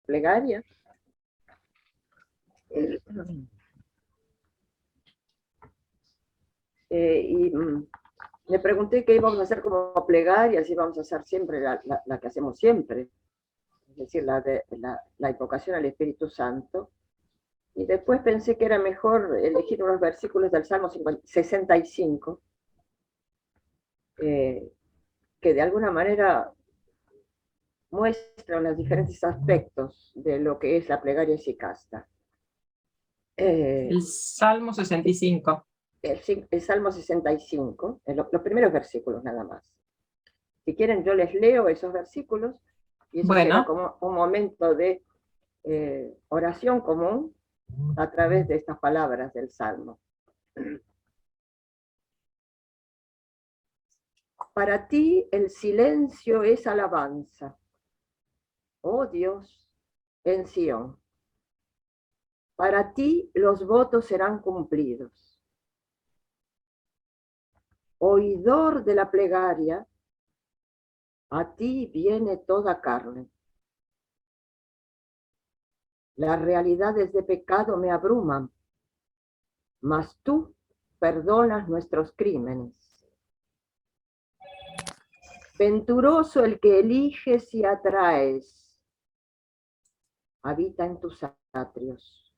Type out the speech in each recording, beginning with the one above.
plegaria. Y le pregunté qué íbamos a hacer como plegaria, si íbamos a hacer siempre la que hacemos siempre, es decir, la invocación al Espíritu Santo. Y después pensé que era mejor elegir unos versículos del Salmo 65, que de alguna manera muestran los diferentes aspectos de lo que es la plegaria esicasta. El Salmo 65. El Salmo 65, los primeros versículos nada más. Si quieren yo les leo esos versículos y eso será como un momento de oración común a través de estas palabras del Salmo. Para ti el silencio es alabanza, oh Dios, en Sión. Para ti los votos serán cumplidos. Oidor de la plegaria, a ti viene toda carne. Las realidades de pecado me abruman, mas tú perdonas nuestros crímenes. Venturoso el que eliges y atraes, habita en tus atrios.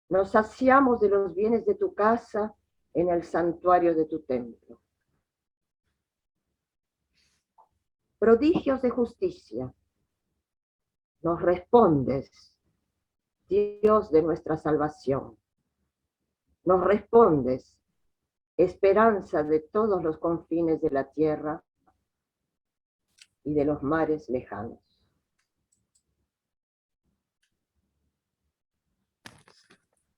Nos saciamos de los bienes de tu casa en el santuario de tu templo. Prodigios de justicia, nos respondes, Dios de nuestra salvación. Nos respondes, esperanza de todos los confines de la tierra y de los mares lejanos.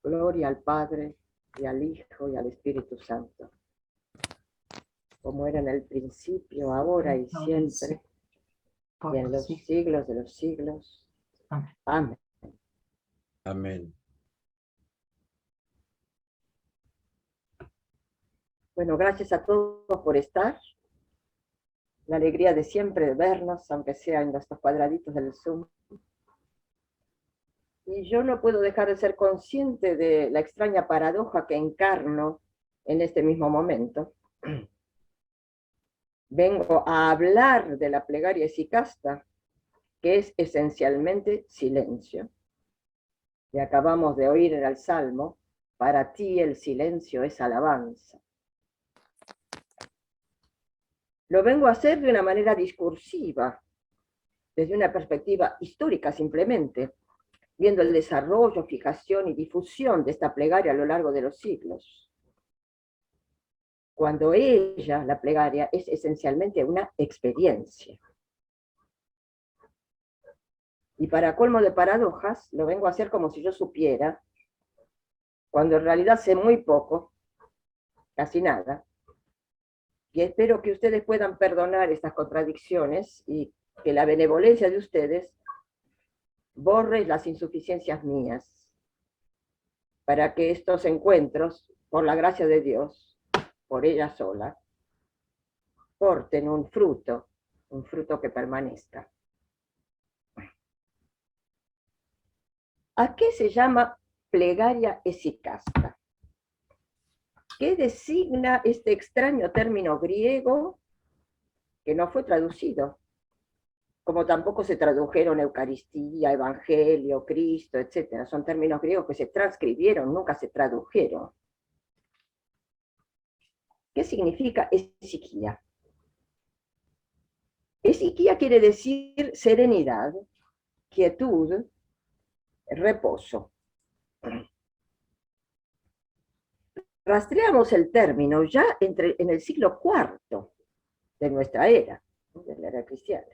Gloria al Padre, y al Hijo, y al Espíritu Santo, como era en el principio, ahora y siempre, y en los siglos de los siglos. Amén. Amén. Bueno, gracias a todos por estar. La alegría de siempre de vernos, aunque sea en estos cuadraditos del Zoom. Y yo no puedo dejar de ser consciente de la extraña paradoja que encarno en este mismo momento. Vengo a hablar de la plegaria esicasta, que es esencialmente silencio. Y acabamos de oír en el Salmo, para ti el silencio es alabanza. Lo vengo a hacer de una manera discursiva, desde una perspectiva histórica simplemente, viendo el desarrollo, fijación y difusión de esta plegaria a lo largo de los siglos. Cuando ella, la plegaria, es esencialmente una experiencia. Y para colmo de paradojas, lo vengo a hacer como si yo supiera, cuando en realidad sé muy poco, casi nada, y espero que ustedes puedan perdonar estas contradicciones y que la benevolencia de ustedes borre las insuficiencias mías, para que estos encuentros, por la gracia de Dios, por ella sola, porten un fruto que permanezca. ¿A qué se llama plegaria esicasta? ¿Qué designa este extraño término griego que no fue traducido? Como tampoco se tradujeron Eucaristía, Evangelio, Cristo, etc. Son términos griegos que se transcribieron, nunca se tradujeron. ¿Qué significa esiquía? Esiquía quiere decir serenidad, quietud, reposo. Rastreamos el término ya en el siglo IV de nuestra era, de la era cristiana,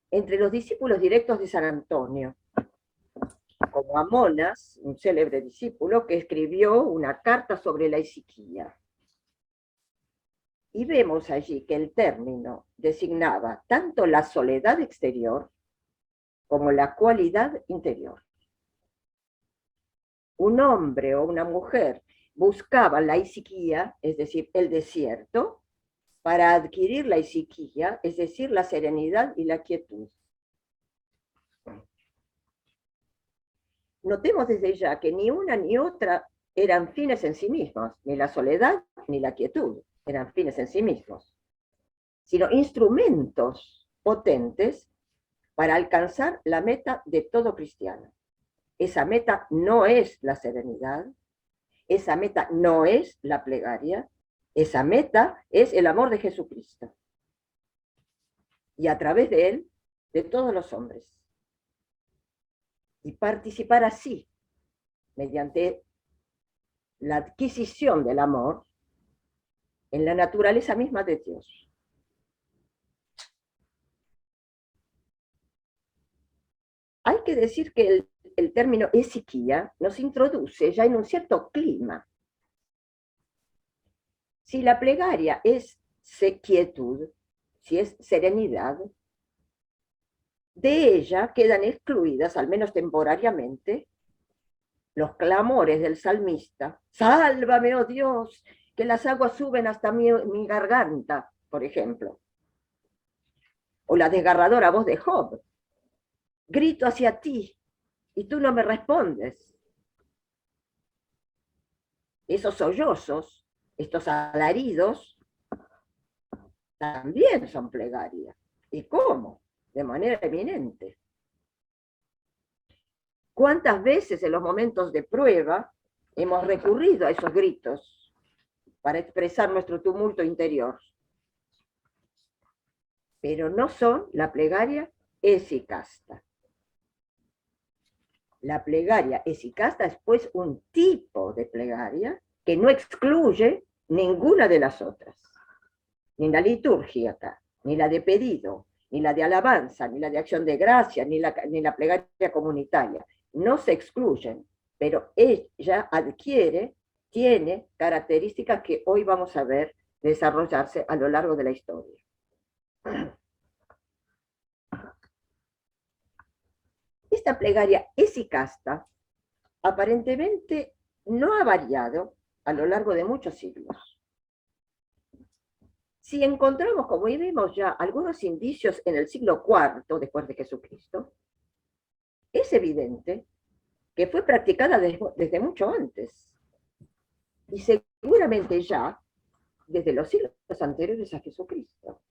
entre los discípulos directos de San Antonio, como Amonas, un célebre discípulo, que escribió una carta sobre la esiquía. Y vemos allí que el término designaba tanto la soledad exterior como la cualidad interior. Un hombre o una mujer buscaba la isiquía, es decir, el desierto, para adquirir la isiquía, es decir, la serenidad y la quietud. notemos desde ya que ni una ni otra eran fines en sí mismos, ni la soledad ni la quietud eran fines en sí mismos, sino instrumentos potentes para alcanzar la meta de todo cristiano. Esa meta no es la serenidad, esa meta no es la plegaria, esa meta es el amor de Jesucristo. Y a través de él, de todos los hombres. Y participar así, mediante la adquisición del amor, en la naturaleza misma de Dios. Hay que decir que el término esiquía nos introduce ya en un cierto clima. Si la plegaria es quietud, si es serenidad, de ella quedan excluidas, al menos temporariamente, los clamores del salmista: sálvame, oh Dios, que las aguas suben hasta mi garganta, por ejemplo. O la desgarradora voz de Job: grito hacia ti y tú no me respondes. Esos sollozos, estos alaridos, también son plegaria. ¿Y cómo? De manera eminente. ¿Cuántas veces en los momentos de prueba hemos recurrido a esos gritos para expresar nuestro tumulto interior? Pero no son la plegaria esicasta. La plegaria esicasta es pues un tipo de plegaria que no excluye ninguna de las otras. Ni la litúrgica, ni la de pedido, ni la de alabanza, ni la de acción de gracia, ni la plegaria comunitaria. No se excluyen, pero ella tiene características que hoy vamos a ver desarrollarse a lo largo de la historia. Esta plegaria esicasta aparentemente no ha variado a lo largo de muchos siglos. Si encontramos, como vimos ya, algunos indicios en el siglo IV después de Jesucristo, es evidente que fue practicada desde mucho antes, y seguramente ya desde los siglos anteriores a Jesucristo.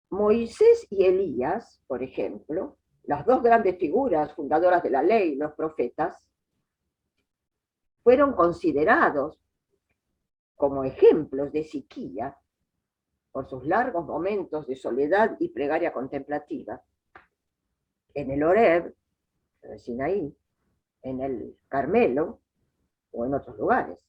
Moisés y Elías, por ejemplo, las dos grandes figuras fundadoras de la ley, los profetas, fueron considerados como ejemplos de siquía por sus largos momentos de soledad y plegaria contemplativa en el Horeb, en el Sinaí, en el Carmelo o en otros lugares.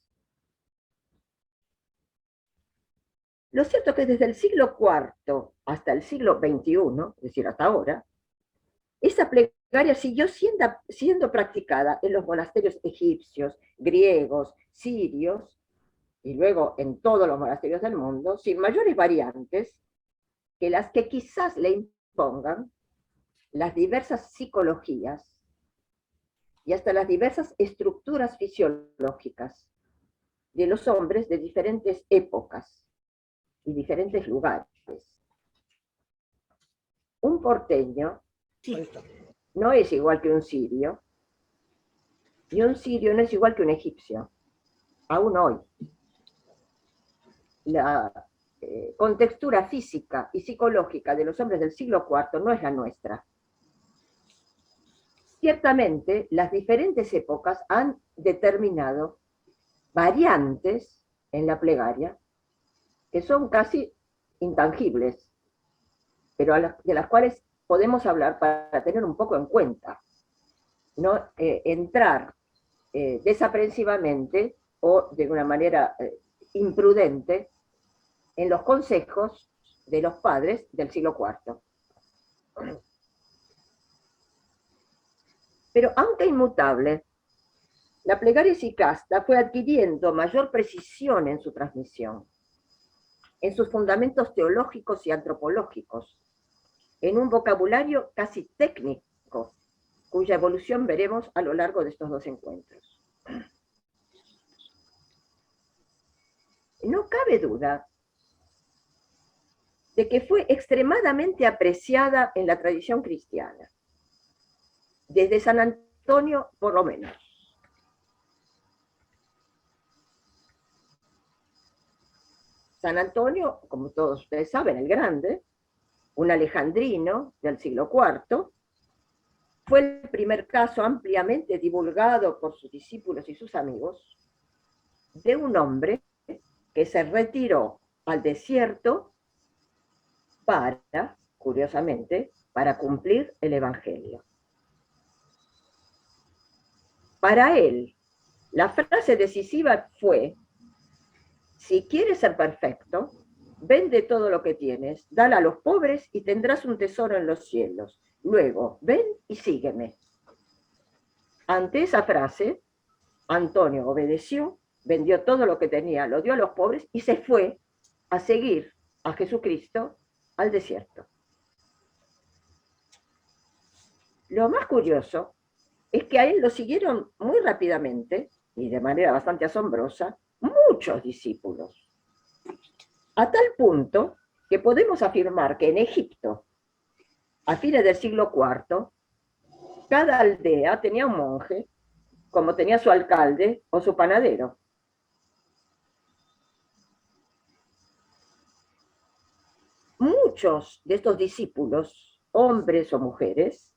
Lo cierto es que desde el siglo IV hasta el siglo XXI, es decir, hasta ahora, esa plegaria siguió siendo practicada en los monasterios egipcios, griegos, sirios, y luego en todos los monasterios del mundo, sin mayores variantes que las que quizás le impongan las diversas psicologías y hasta las diversas estructuras fisiológicas de los hombres de diferentes épocas y diferentes lugares. Un porteño no es igual que un sirio, y un sirio no es igual que un egipcio, aún hoy. La contextura física y psicológica de los hombres del siglo IV no es la nuestra. Ciertamente, las diferentes épocas han determinado variantes en la plegaria que son casi intangibles, pero de las cuales podemos hablar para tener un poco en cuenta, no entrar desaprensivamente o de una manera imprudente en los consejos de los padres del siglo IV. Pero aunque inmutable, la plegaria esicasta fue adquiriendo mayor precisión en su transmisión, en sus fundamentos teológicos y antropológicos, en un vocabulario casi técnico, cuya evolución veremos a lo largo de estos dos encuentros. No cabe duda de que fue extremadamente apreciada en la tradición cristiana. Desde San Antonio por lo menos. San Antonio, como todos ustedes saben, el Grande, un alejandrino del siglo IV, fue el primer caso ampliamente divulgado por sus discípulos y sus amigos de un hombre que se retiró al desierto para, curiosamente, para cumplir el Evangelio. Para él, la frase decisiva fue: si quieres ser perfecto, vende todo lo que tienes, dale a los pobres y tendrás un tesoro en los cielos. Luego, ven y sígueme. Ante esa frase, Antonio obedeció, vendió todo lo que tenía, lo dio a los pobres y se fue a seguir a Jesucristo al desierto. Lo más curioso es que a él lo siguieron muy rápidamente y de manera bastante asombrosa muchos discípulos, a tal punto que podemos afirmar que en Egipto, a fines del siglo IV, cada aldea tenía un monje, como tenía su alcalde o su panadero. Muchos de estos discípulos, hombres o mujeres,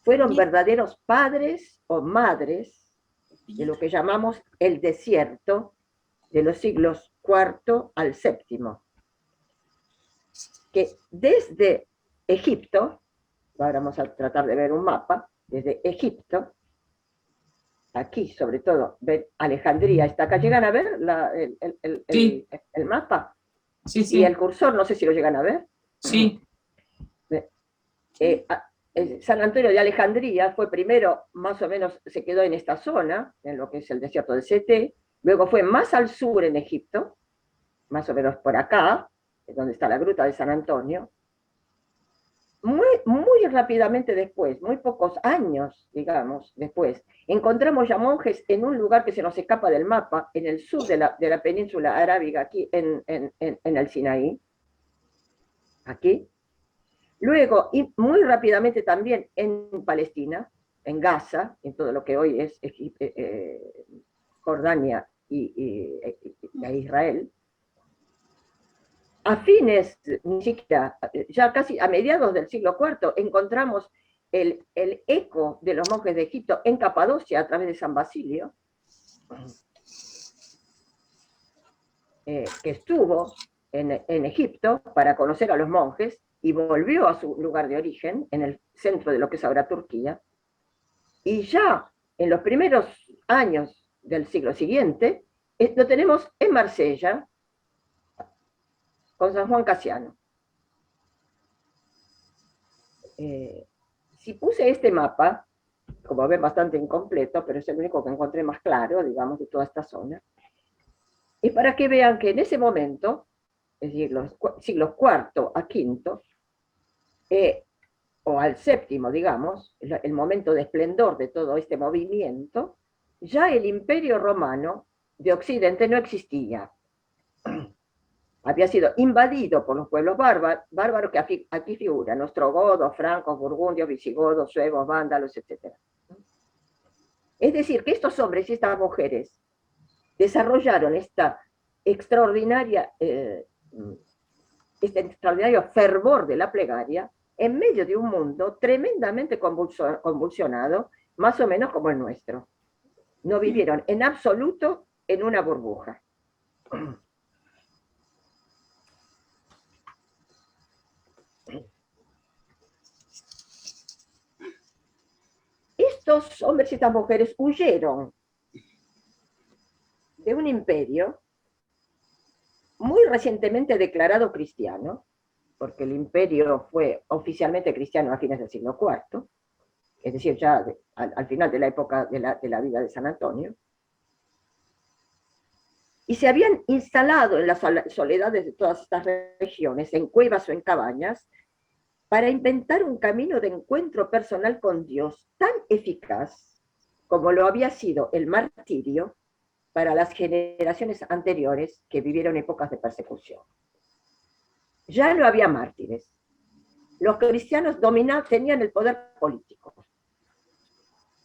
fueron verdaderos padres o madres de lo que llamamos el desierto de los siglos IV al VII, que desde Egipto, ahora vamos a tratar de ver un mapa, desde Egipto, aquí sobre todo, ven Alejandría, está acá, ¿llegan a ver Sí. el mapa? Sí, Y sí. el cursor, no sé si lo llegan a ver. Sí. San Antonio de Alejandría fue primero, más o menos, se quedó en esta zona, en lo que es el desierto del Sete, luego fue más al sur en Egipto, más o menos por acá, donde está la gruta de San Antonio. Muy rápidamente después, muy pocos años, digamos, después, encontramos ya monjes en un lugar que se nos escapa del mapa, en el sur de la península arábiga, aquí en el Sinaí, aquí. Luego, y muy rápidamente también en Palestina, en Gaza, en todo lo que hoy es Jordania y Israel. A fines, ni siquiera, ya casi a mediados del siglo IV, encontramos el eco de los monjes de Egipto en Capadocia a través de San Basilio, que estuvo en Egipto para conocer a los monjes y volvió a su lugar de origen, en el centro de lo que es ahora Turquía, y ya en los primeros años del siglo siguiente, lo tenemos en Marsella, con San Juan Casiano. Si puse este mapa, como ven bastante incompleto, pero es el único que encontré más claro, digamos, de toda esta zona, es para que vean que en ese momento, es decir, los siglos IV a V, o al VII, digamos, el momento de esplendor de todo este movimiento, ya el Imperio Romano de Occidente no existía. Había sido invadido por los pueblos bárbaros que aquí figuran, ostrogodos, francos, burgundios, visigodos, suevos, vándalos, etc. Es decir, que estos hombres y estas mujeres desarrollaron este extraordinario fervor de la plegaria en medio de un mundo tremendamente convulsionado, más o menos como el nuestro. No vivieron en absoluto en una burbuja. Estos hombres y estas mujeres huyeron de un imperio muy recientemente declarado cristiano, porque el imperio fue oficialmente cristiano a fines del siglo IV, es decir, ya al final de la época de la vida de San Antonio, y se habían instalado en las soledades de todas estas regiones, en cuevas o en cabañas, para inventar un camino de encuentro personal con Dios tan eficaz como lo había sido el martirio para las generaciones anteriores que vivieron épocas de persecución. Ya no había mártires. Los cristianos tenían el poder político.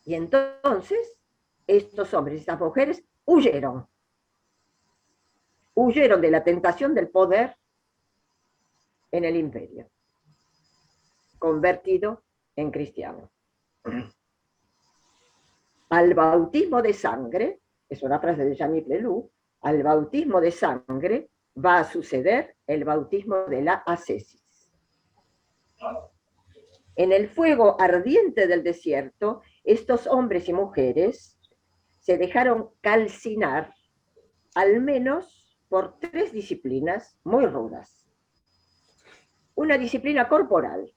Y entonces estos hombres y estas mujeres huyeron de la tentación del poder en el imperio, convertido en cristiano. Al bautismo de sangre, es una frase de Jean-Yves Leloup, al bautismo de sangre va a suceder el bautismo de la ascesis. En el fuego ardiente del desierto, estos hombres y mujeres se dejaron calcinar al menos por 3 disciplinas muy rudas. Una disciplina corporal,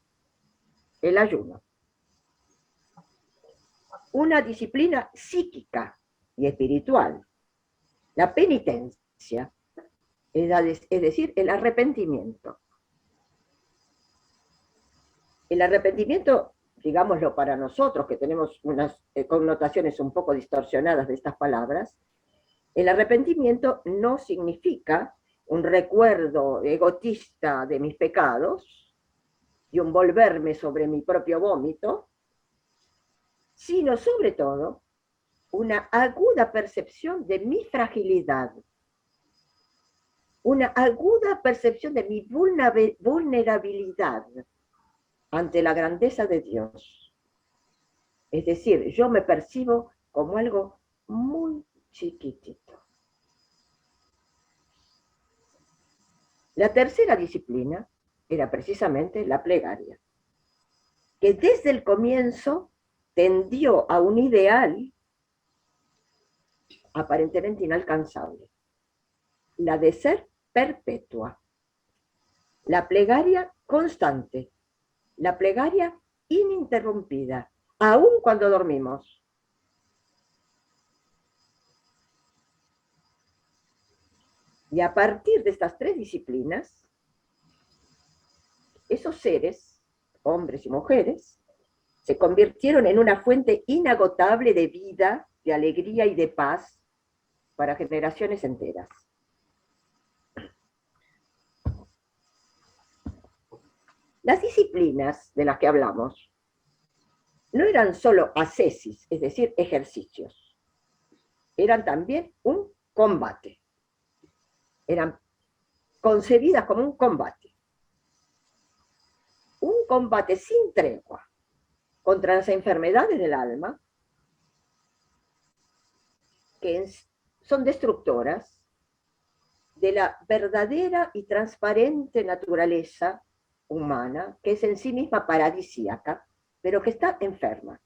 el ayuno. Una disciplina psíquica y espiritual, la penitencia, es decir, el arrepentimiento. El arrepentimiento, digámoslo para nosotros, que tenemos unas connotaciones un poco distorsionadas de estas palabras, el arrepentimiento no significa un recuerdo egotista de mis pecados y un volverme sobre mi propio vómito, sino sobre todo una aguda percepción de mi fragilidad, una aguda percepción de mi vulnerabilidad ante la grandeza de Dios. Es decir, yo me percibo como algo muy chiquitito. La tercera disciplina era precisamente la plegaria, que desde el comienzo tendió a un ideal aparentemente inalcanzable, la de ser perpetua, la plegaria constante, la plegaria ininterrumpida, aun cuando dormimos. Y a partir de estas 3 disciplinas, esos seres, hombres y mujeres, se convirtieron en una fuente inagotable de vida, de alegría y de paz para generaciones enteras. Las disciplinas de las que hablamos no eran solo ascesis, es decir, ejercicios, eran también un combate. Eran concebidas como un combate sin tregua contra las enfermedades del alma, que son destructoras de la verdadera y transparente naturaleza humana, que es en sí misma paradisíaca, pero que está enferma.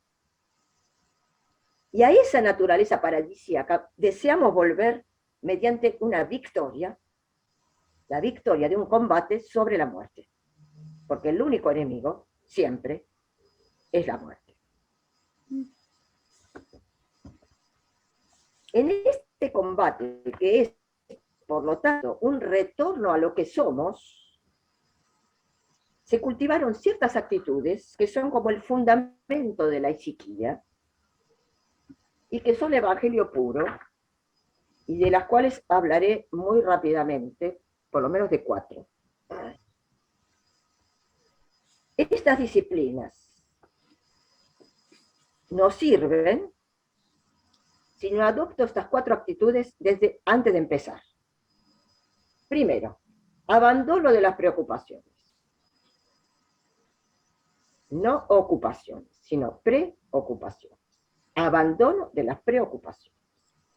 Y a esa naturaleza paradisíaca deseamos volver mediante una victoria, la victoria de un combate sobre la muerte, porque el único enemigo siempre es la muerte. En este combate, que es, por lo tanto, un retorno a lo que somos, se cultivaron ciertas actitudes que son como el fundamento de la psiquía y que son evangelio puro y de las cuales hablaré muy rápidamente, por lo menos de 4. Estas disciplinas nos sirven si no adopto estas 4 actitudes desde antes de empezar. Primero, abandono de las preocupaciones. No ocupaciones, sino preocupaciones. Abandono de las preocupaciones.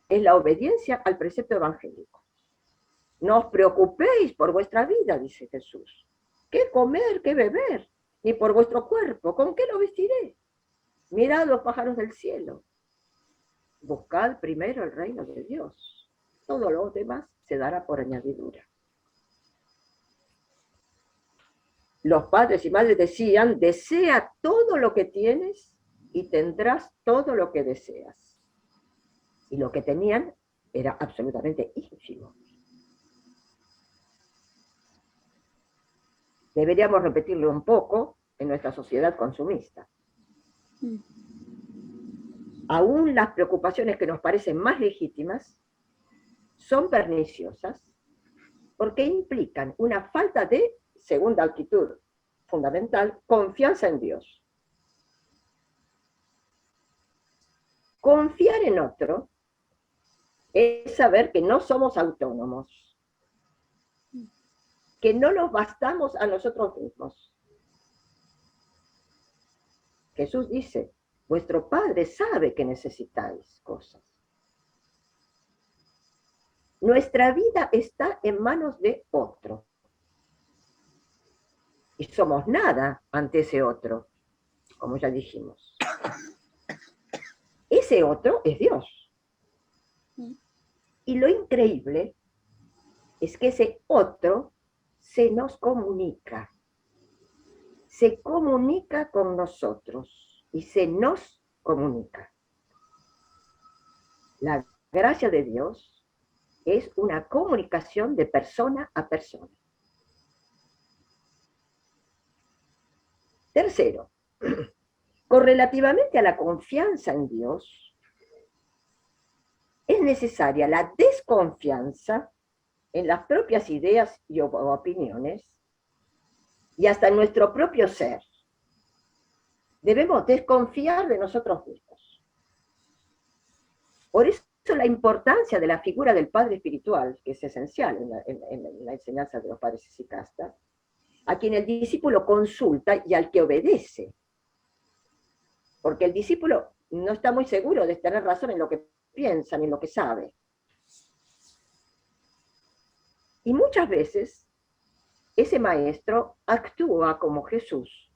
Es la obediencia al precepto evangélico. No os preocupéis por vuestra vida, dice Jesús. ¿Qué comer, qué beber? Ni por vuestro cuerpo, ¿con qué lo vestiré? Mirad los pájaros del cielo. Buscad primero el reino de Dios. Todo lo demás se dará por añadidura. Los padres y madres decían, desea todo lo que tienes y tendrás todo lo que deseas. Y lo que tenían era absolutamente ínfimo. Deberíamos repetirlo un poco en nuestra sociedad consumista. Aún las preocupaciones que nos parecen más legítimas son perniciosas porque implican una falta de, segunda actitud fundamental, confianza en Dios. Confiar en otro es saber que no somos autónomos, que no nos bastamos a nosotros mismos. Jesús dice, vuestro Padre sabe que necesitáis cosas. Nuestra vida está en manos de otro. Y somos nada ante ese otro, como ya dijimos. Ese otro es Dios. Y lo increíble es que ese otro se nos comunica. Se comunica con nosotros y se nos comunica. La gracia de Dios es una comunicación de persona a persona. Tercero, correlativamente a la confianza en Dios, es necesaria la desconfianza en las propias ideas y opiniones y hasta en nuestro propio ser. Debemos desconfiar de nosotros mismos. Por eso la importancia de la figura del padre espiritual, que es esencial en la enseñanza de los padres sisicastas, a quien el discípulo consulta y al que obedece. Porque el discípulo no está muy seguro de tener razón en lo que piensa ni en lo que sabe. Y muchas veces ese maestro actúa como Jesús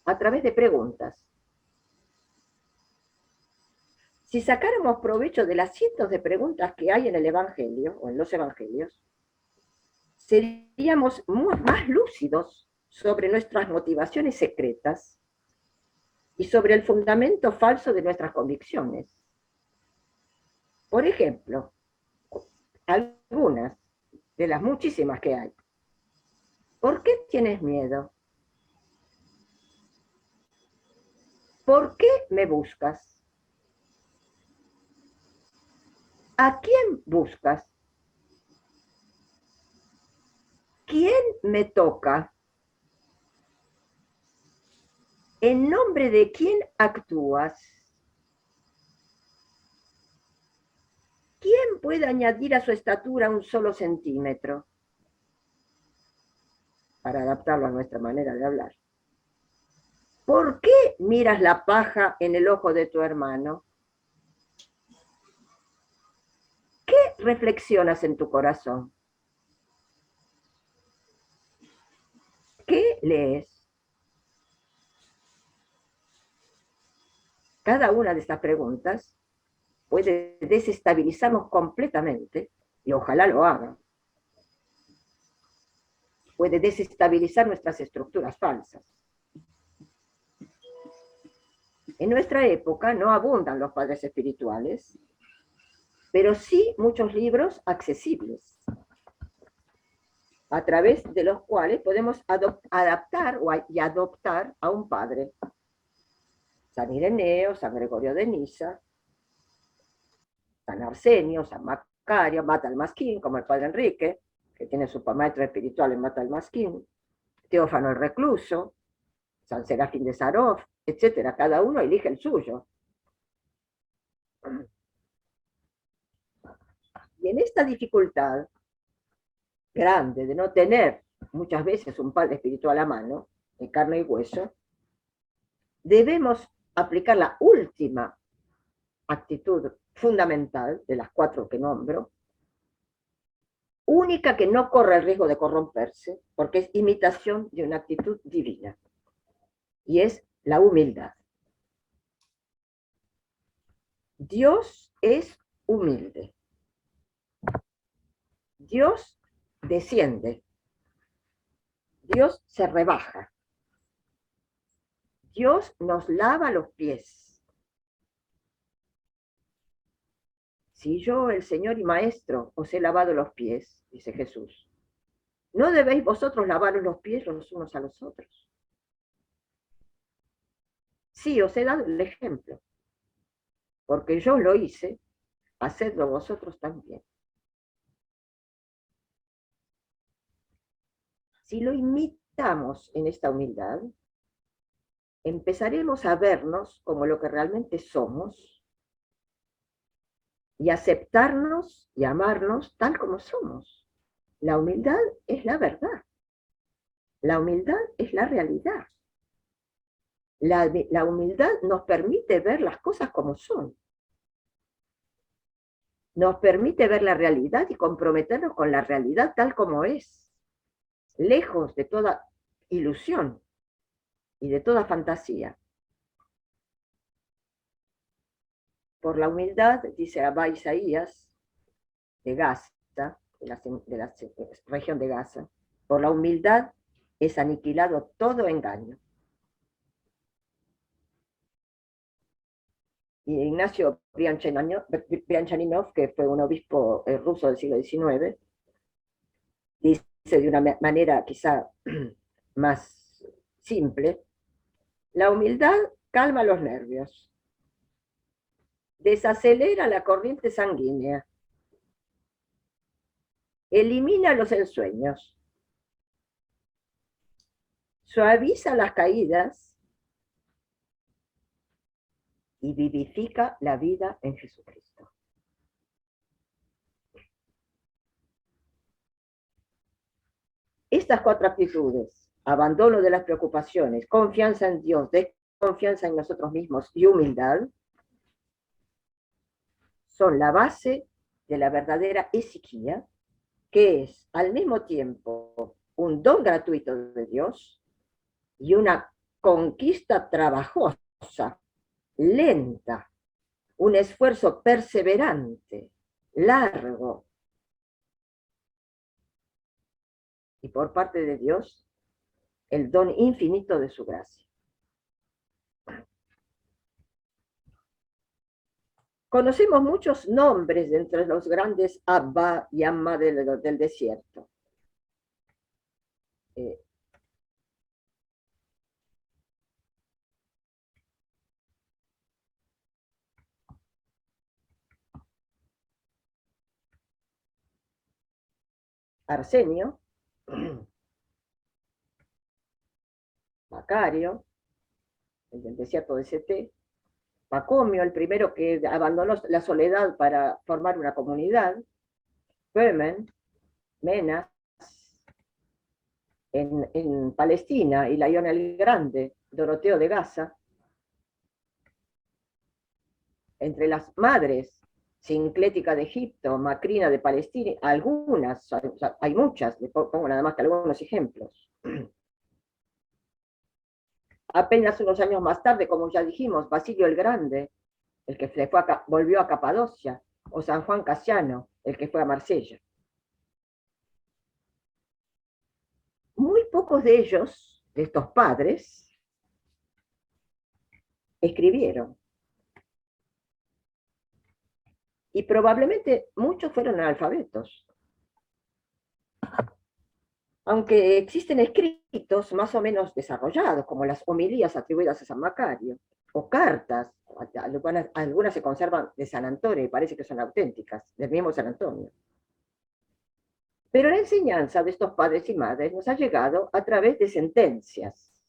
a través de preguntas. Si sacáramos provecho de las cientos de preguntas que hay en el Evangelio, o en los Evangelios, seríamos más lúcidos sobre nuestras motivaciones secretas y sobre el fundamento falso de nuestras convicciones. Por ejemplo, algunas de las muchísimas que hay. ¿Por qué tienes miedo? ¿Por qué me buscas? ¿A quién buscas? ¿Quién me toca? ¿En nombre de quién actúas? ¿Quién puede añadir a su estatura un solo centímetro? Para adaptarlo a nuestra manera de hablar. ¿Por qué miras la paja en el ojo de tu hermano? ¿Qué reflexionas en tu corazón? ¿Qué lees? Cada una de estas preguntas puede desestabilizarnos completamente, y ojalá lo haga. Puede desestabilizar nuestras estructuras falsas. En nuestra época no abundan los padres espirituales, pero sí muchos libros accesibles, a través de los cuales podemos adaptar y adoptar a un padre. San Ireneo, San Gregorio de Niza, San Arsenio, San Macario, Mata al Masquín, como el padre Enrique, que tiene su maestro espiritual en Mata al Masquín, Teófano el Recluso, San Serafín de Sarov, etc. Cada uno elige el suyo. Y en esta dificultad grande de no tener muchas veces un padre espiritual a mano, de carne y hueso, debemos aplicar la última actitud fundamental de las 4 que nombro, única que no corre el riesgo de corromperse, porque es imitación de una actitud divina, y es la humildad. Dios es humilde. Dios desciende. Dios se rebaja. Dios nos lava los pies. Si yo, el Señor y Maestro, os he lavado los pies, dice Jesús, ¿no debéis vosotros lavaros los pies los unos a los otros? Sí, os he dado el ejemplo, porque yo lo hice, hacedlo vosotros también. Si lo imitamos en esta humildad, empezaremos a vernos como lo que realmente somos y aceptarnos y amarnos tal como somos. La humildad es la verdad. La humildad es la realidad. La humildad nos permite ver las cosas como son. Nos permite ver la realidad y comprometernos con la realidad tal como es, lejos de toda ilusión y de toda fantasía. Por la humildad, dice Abba Isaías, de Gaza, de la región de Gaza, por la humildad es aniquilado todo engaño. Y Ignacio Brianchaninov, que fue un obispo ruso del siglo XIX, dice de una manera quizá más simple, la humildad calma los nervios, desacelera la corriente sanguínea, elimina los ensueños, suaviza las caídas y vivifica la vida en Jesucristo. Estas 4 actitudes, abandono de las preocupaciones, confianza en Dios, desconfianza en nosotros mismos y humildad, son la base de la verdadera esiquía, que es al mismo tiempo un don gratuito de Dios y una conquista trabajosa, lenta, un esfuerzo perseverante, largo. Y por parte de Dios, el don infinito de su gracia. Conocemos muchos nombres de entre los grandes Abba y Amma del desierto. Arsenio, Macario, el del desierto de Ct, Pacomio, el primero que abandonó la soledad para formar una comunidad, Böhmen, Menas, en Palestina, y Laión el Grande, Doroteo de Gaza. Entre las madres, Sinclética de Egipto, Macrina de Palestina, algunas, hay muchas, le pongo nada más que algunos ejemplos. Apenas unos años más tarde, como ya dijimos, Basilio el Grande, el que volvió a Capadocia, o San Juan Casiano, el que fue a Marsella. Muy pocos de ellos, de estos padres, escribieron. Y probablemente muchos fueron analfabetos. Aunque existen escritos más o menos desarrollados, como las homilías atribuidas a San Macario, o cartas, algunas se conservan de San Antonio y parece que son auténticas, del mismo San Antonio. Pero la enseñanza de estos padres y madres nos ha llegado a través de sentencias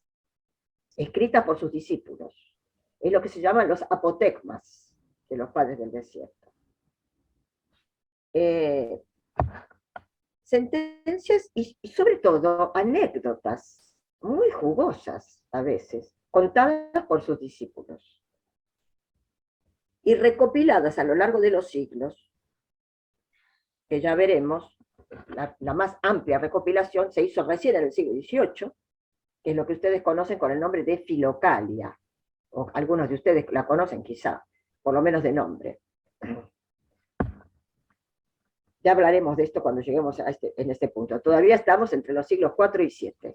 escritas por sus discípulos. Es lo que se llaman los apotegmas de los padres del desierto. Sentencias y sobre todo anécdotas muy jugosas a veces, contadas por sus discípulos y recopiladas a lo largo de los siglos, que ya veremos, la más amplia recopilación se hizo recién en el siglo XVIII, que es lo que ustedes conocen con el nombre de Filocalia, o algunos de ustedes la conocen quizá, por lo menos de nombre. Ya hablaremos de esto cuando lleguemos en este punto. Todavía estamos entre los siglos IV y VII.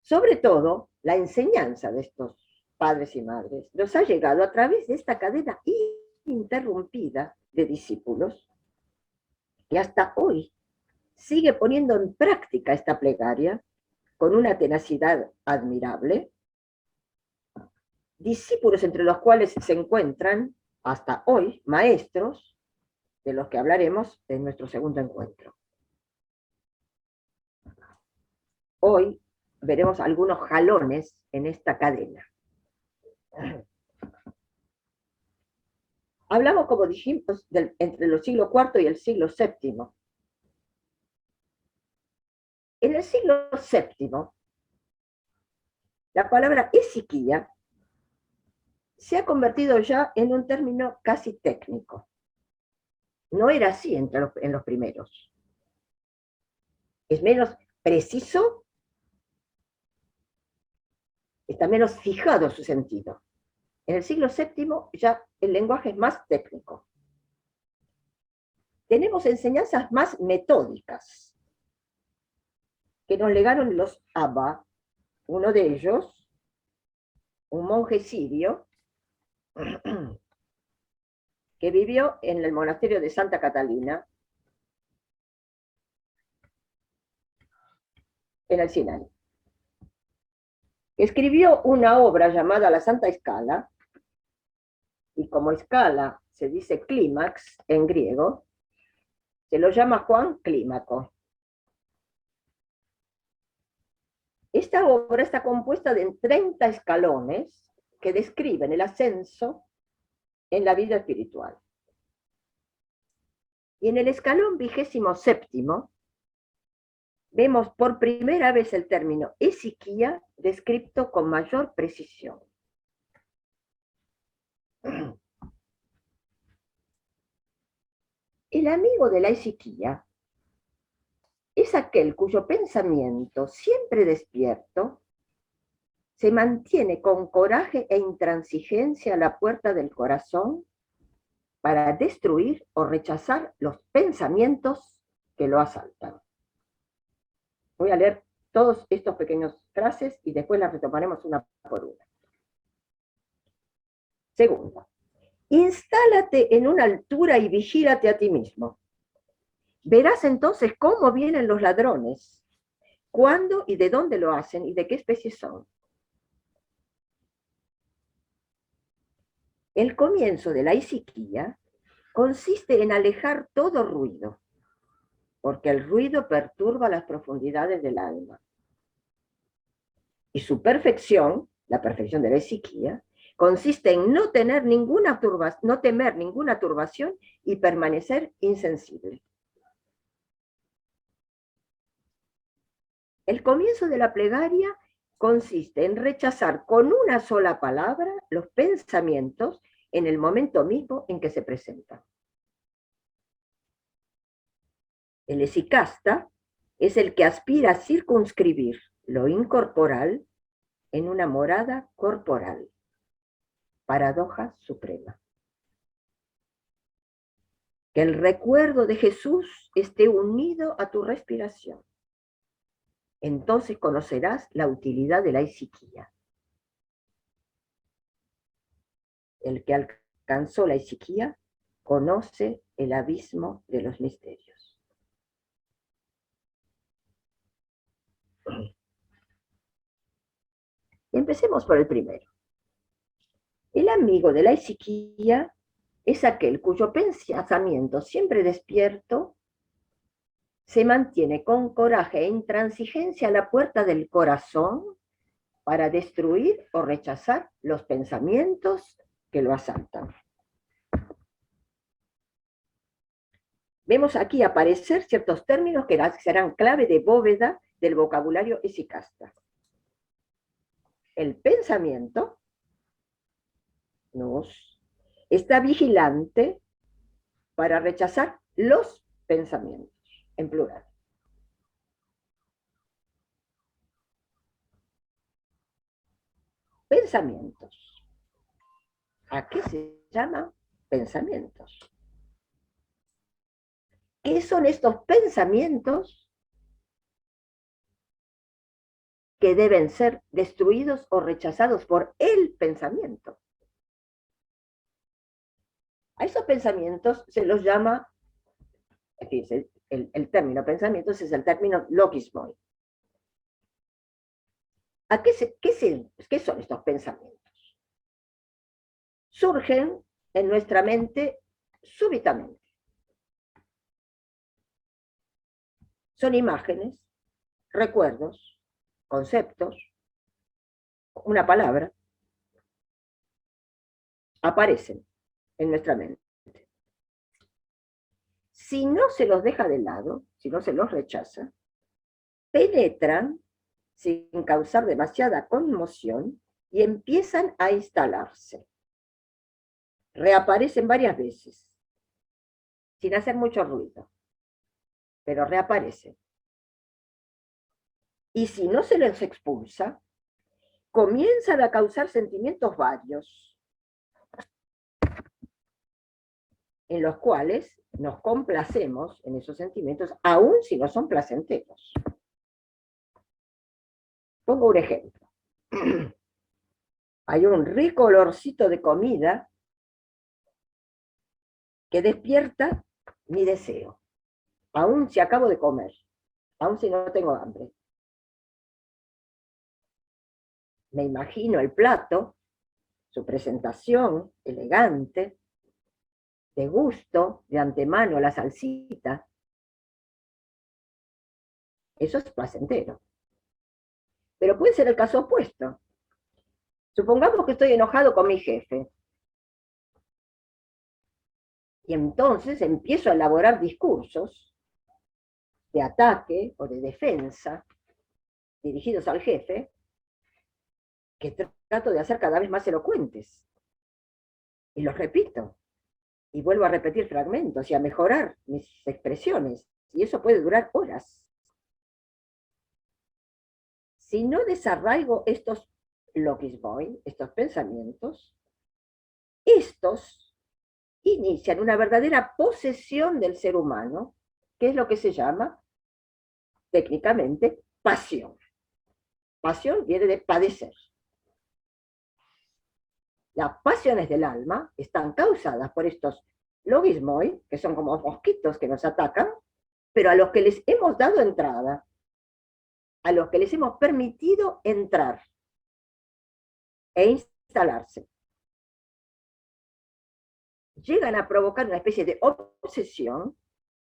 Sobre todo, la enseñanza de estos padres y madres nos ha llegado a través de esta cadena ininterrumpida de discípulos que hasta hoy sigue poniendo en práctica esta plegaria con una tenacidad admirable. Discípulos entre los cuales se encuentran hasta hoy maestros de los que hablaremos en nuestro segundo encuentro. Hoy veremos algunos jalones en esta cadena. Hablamos, como dijimos, entre los siglos IV y el siglo VII. En el siglo VII, la palabra esiquía se ha convertido ya en un término casi técnico. No era así en los primeros. Es menos preciso, está menos fijado su sentido. En el siglo VII ya el lenguaje es más técnico. Tenemos enseñanzas más metódicas que nos legaron los Abba. Uno de ellos, un monje sirio, que vivió en el monasterio de Santa Catalina, en el Sinai. Escribió una obra llamada La Santa Escala, y como escala se dice clímax en griego, se lo llama Juan Clímaco. Esta obra está compuesta de 30 escalones que describen el ascenso en la vida espiritual. Y en el escalón 27º vemos por primera vez el término esiquía descrito con mayor precisión. El amigo de la esiquía es aquel cuyo pensamiento, siempre despierto, se mantiene con coraje e intransigencia a la puerta del corazón para destruir o rechazar los pensamientos que lo asaltan. Voy a leer todos estos pequeños frases y después las retomaremos una por una. Segunda, instálate en una altura y vigílate a ti mismo. Verás entonces cómo vienen los ladrones, cuándo y de dónde lo hacen y de qué especie son. El comienzo de la isiquía consiste en alejar todo ruido, porque el ruido perturba las profundidades del alma. Y su perfección, la perfección de la isiquía, consiste en no temer ninguna turbación y permanecer insensible. El comienzo de la plegaria consiste en rechazar con una sola palabra los pensamientos en el momento mismo en que se presentan. El esicasta es el que aspira a circunscribir lo incorporal en una morada corporal. Paradoja suprema. Que el recuerdo de Jesús esté unido a tu respiración. Entonces conocerás la utilidad de la isiquía. El que alcanzó la isiquía conoce el abismo de los misterios. Empecemos por el primero. El amigo de la isiquía es aquel cuyo pensamiento siempre despierto se mantiene con coraje e intransigencia a la puerta del corazón para destruir o rechazar los pensamientos que lo asaltan. Vemos aquí aparecer ciertos términos que serán clave de bóveda del vocabulario esicasta. El pensamiento está vigilante para rechazar los pensamientos, en plural. Pensamientos. ¿A qué se llama pensamientos? ¿Qué son estos pensamientos que deben ser destruidos o rechazados por el pensamiento? A esos pensamientos se los llama, fíjense, el término pensamientos es el término logismoi. ¿Qué son estos pensamientos? Surgen en nuestra mente súbitamente. Son imágenes, recuerdos, conceptos, una palabra, aparecen en nuestra mente. Si no se los deja de lado, si no se los rechaza, penetran sin causar demasiada conmoción y empiezan a instalarse. Reaparecen varias veces, sin hacer mucho ruido, pero reaparecen. Y si no se les expulsa, comienzan a causar sentimientos varios, en los cuales nos complacemos en esos sentimientos, aun si no son placenteros. Pongo un ejemplo. Hay un rico olorcito de comida que despierta mi deseo, aun si acabo de comer, aun si no tengo hambre. Me imagino el plato, su presentación elegante, de gusto, de antemano, la salsita. Eso es placentero. Pero puede ser el caso opuesto. Supongamos que estoy enojado con mi jefe. Y entonces empiezo a elaborar discursos de ataque o de defensa dirigidos al jefe, que trato de hacer cada vez más elocuentes. Y los repito. Y vuelvo a repetir fragmentos y a mejorar mis expresiones. Y eso puede durar horas. Si no desarraigo estos logismoi, estos pensamientos, estos inician una verdadera posesión del ser humano, que es lo que se llama técnicamente pasión. Pasión viene de padecer. Las pasiones del alma están causadas por estos logismoi, que son como mosquitos que nos atacan, pero a los que les hemos dado entrada, a los que les hemos permitido entrar e instalarse. Llegan a provocar una especie de obsesión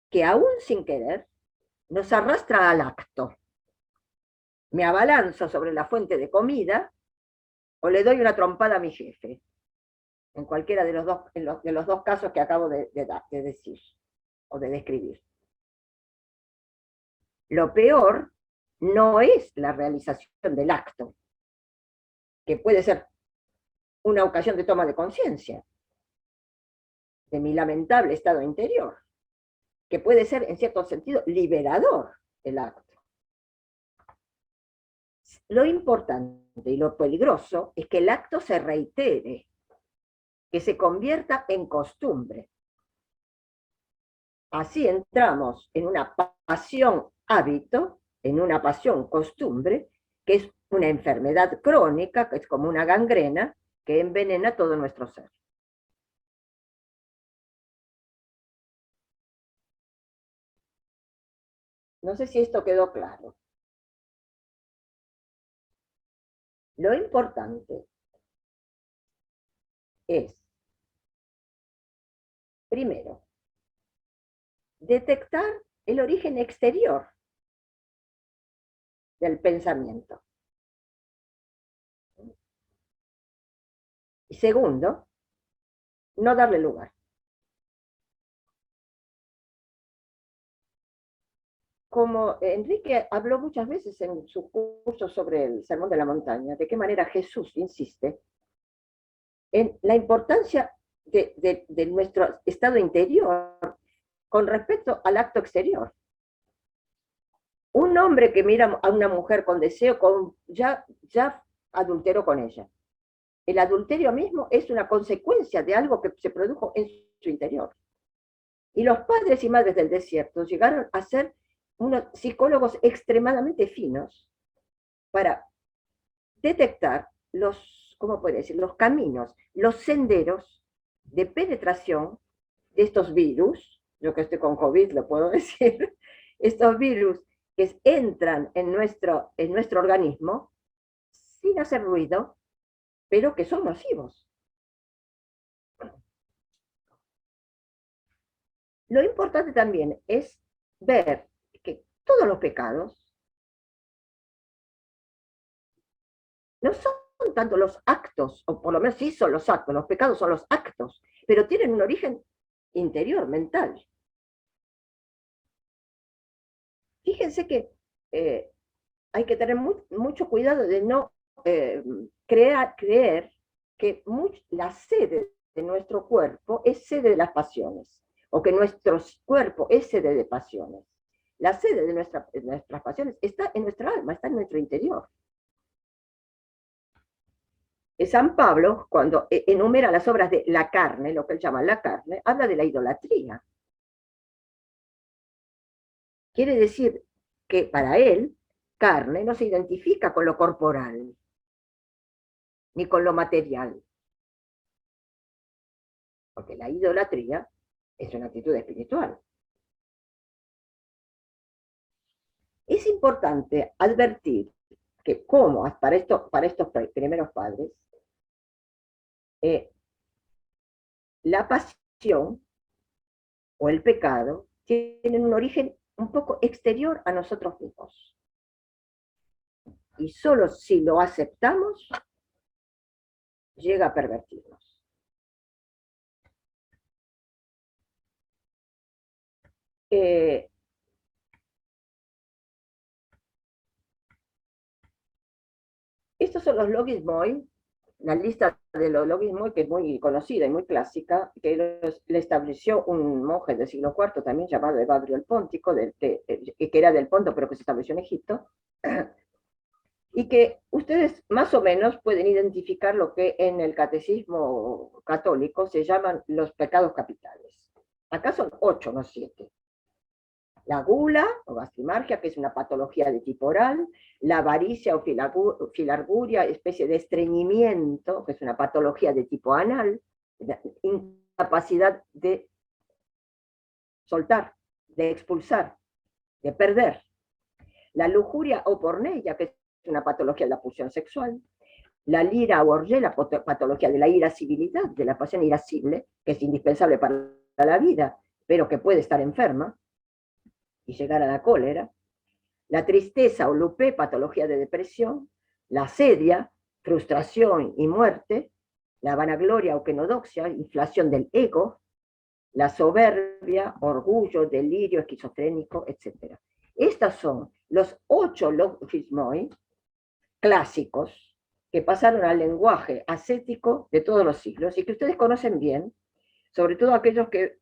que aún sin querer nos arrastra al acto. Me abalanzo sobre la fuente de comida o le doy una trompada a mi jefe, en cualquiera de los dos casos que acabo de decir o de describir. Lo peor no es la realización del acto, que puede ser una ocasión de toma de conciencia de mi lamentable estado interior, que puede ser, en cierto sentido, liberador el acto. Lo importante y lo peligroso es que el acto se reitere, que se convierta en costumbre. Así entramos en una pasión hábito, en una pasión costumbre, que es una enfermedad crónica, que es como una gangrena, que envenena todo nuestro ser. No sé si esto quedó claro. Lo importante es, primero, detectar el origen exterior del pensamiento. Y segundo, no darle lugar. Como Enrique habló muchas veces en sus cursos sobre el Sermón de la Montaña, de qué manera Jesús insiste en la importancia de nuestro estado interior con respecto al acto exterior. Un hombre que mira a una mujer con deseo, ya adulteró con ella. El adulterio mismo es una consecuencia de algo que se produjo en su interior. Y los padres y madres del desierto llegaron a ser unos psicólogos extremadamente finos para detectar ¿cómo puede decir? Los caminos, los senderos de penetración de estos virus, yo que estoy con COVID lo puedo decir, estos virus que entran en nuestro organismo sin hacer ruido, pero que son nocivos. Lo importante también es ver que todos los pecados no son tanto los actos, o por lo menos sí son los actos, los pecados son los actos, pero tienen un origen interior, mental. Fíjense que hay que tener mucho cuidado de no creer que la sede de nuestro cuerpo es sede de las pasiones, o que nuestro cuerpo es sede de pasiones. La sede de nuestras pasiones está en nuestra alma, está en nuestro interior. San Pablo, cuando enumera las obras de la carne, lo que él llama la carne, habla de la idolatría. Quiere decir que para él, carne no se identifica con lo corporal, ni con lo material. Porque la idolatría es una actitud espiritual. Es importante advertir que como para estos primeros padres, la pasión o el pecado tienen un origen un poco exterior a nosotros mismos. Y solo si lo aceptamos, llega a pervertirnos. Estos son los logismoi, la lista de los logismoi, que es muy conocida y muy clásica, que le estableció un monje del siglo IV, también llamado Evagrio el Póntico, que era del Ponto, pero que se estableció en Egipto, y que ustedes más o menos pueden identificar lo que en el catecismo católico se llaman los pecados capitales. Acá son 8, no 7. La gula o gastrimargia, que es una patología de tipo oral, la avaricia o filarguria, especie de estreñimiento, que es una patología de tipo anal, incapacidad de soltar, de expulsar, de perder. La lujuria o porneia, que es una patología de la pulsión sexual. La lira o orgía, la patología de la irascibilidad, de la pasión irascible, que es indispensable para la vida, pero que puede estar enferma y llegar a la cólera. La tristeza o lupé, patología de depresión. La asedia, frustración y muerte. La vanagloria o quenodoxia, inflación del ego. La soberbia, orgullo, delirio esquizofrénico, etc. Estos son los 8 logismoi clásicos que pasaron al lenguaje ascético de todos los siglos y que ustedes conocen bien, sobre todo aquellos que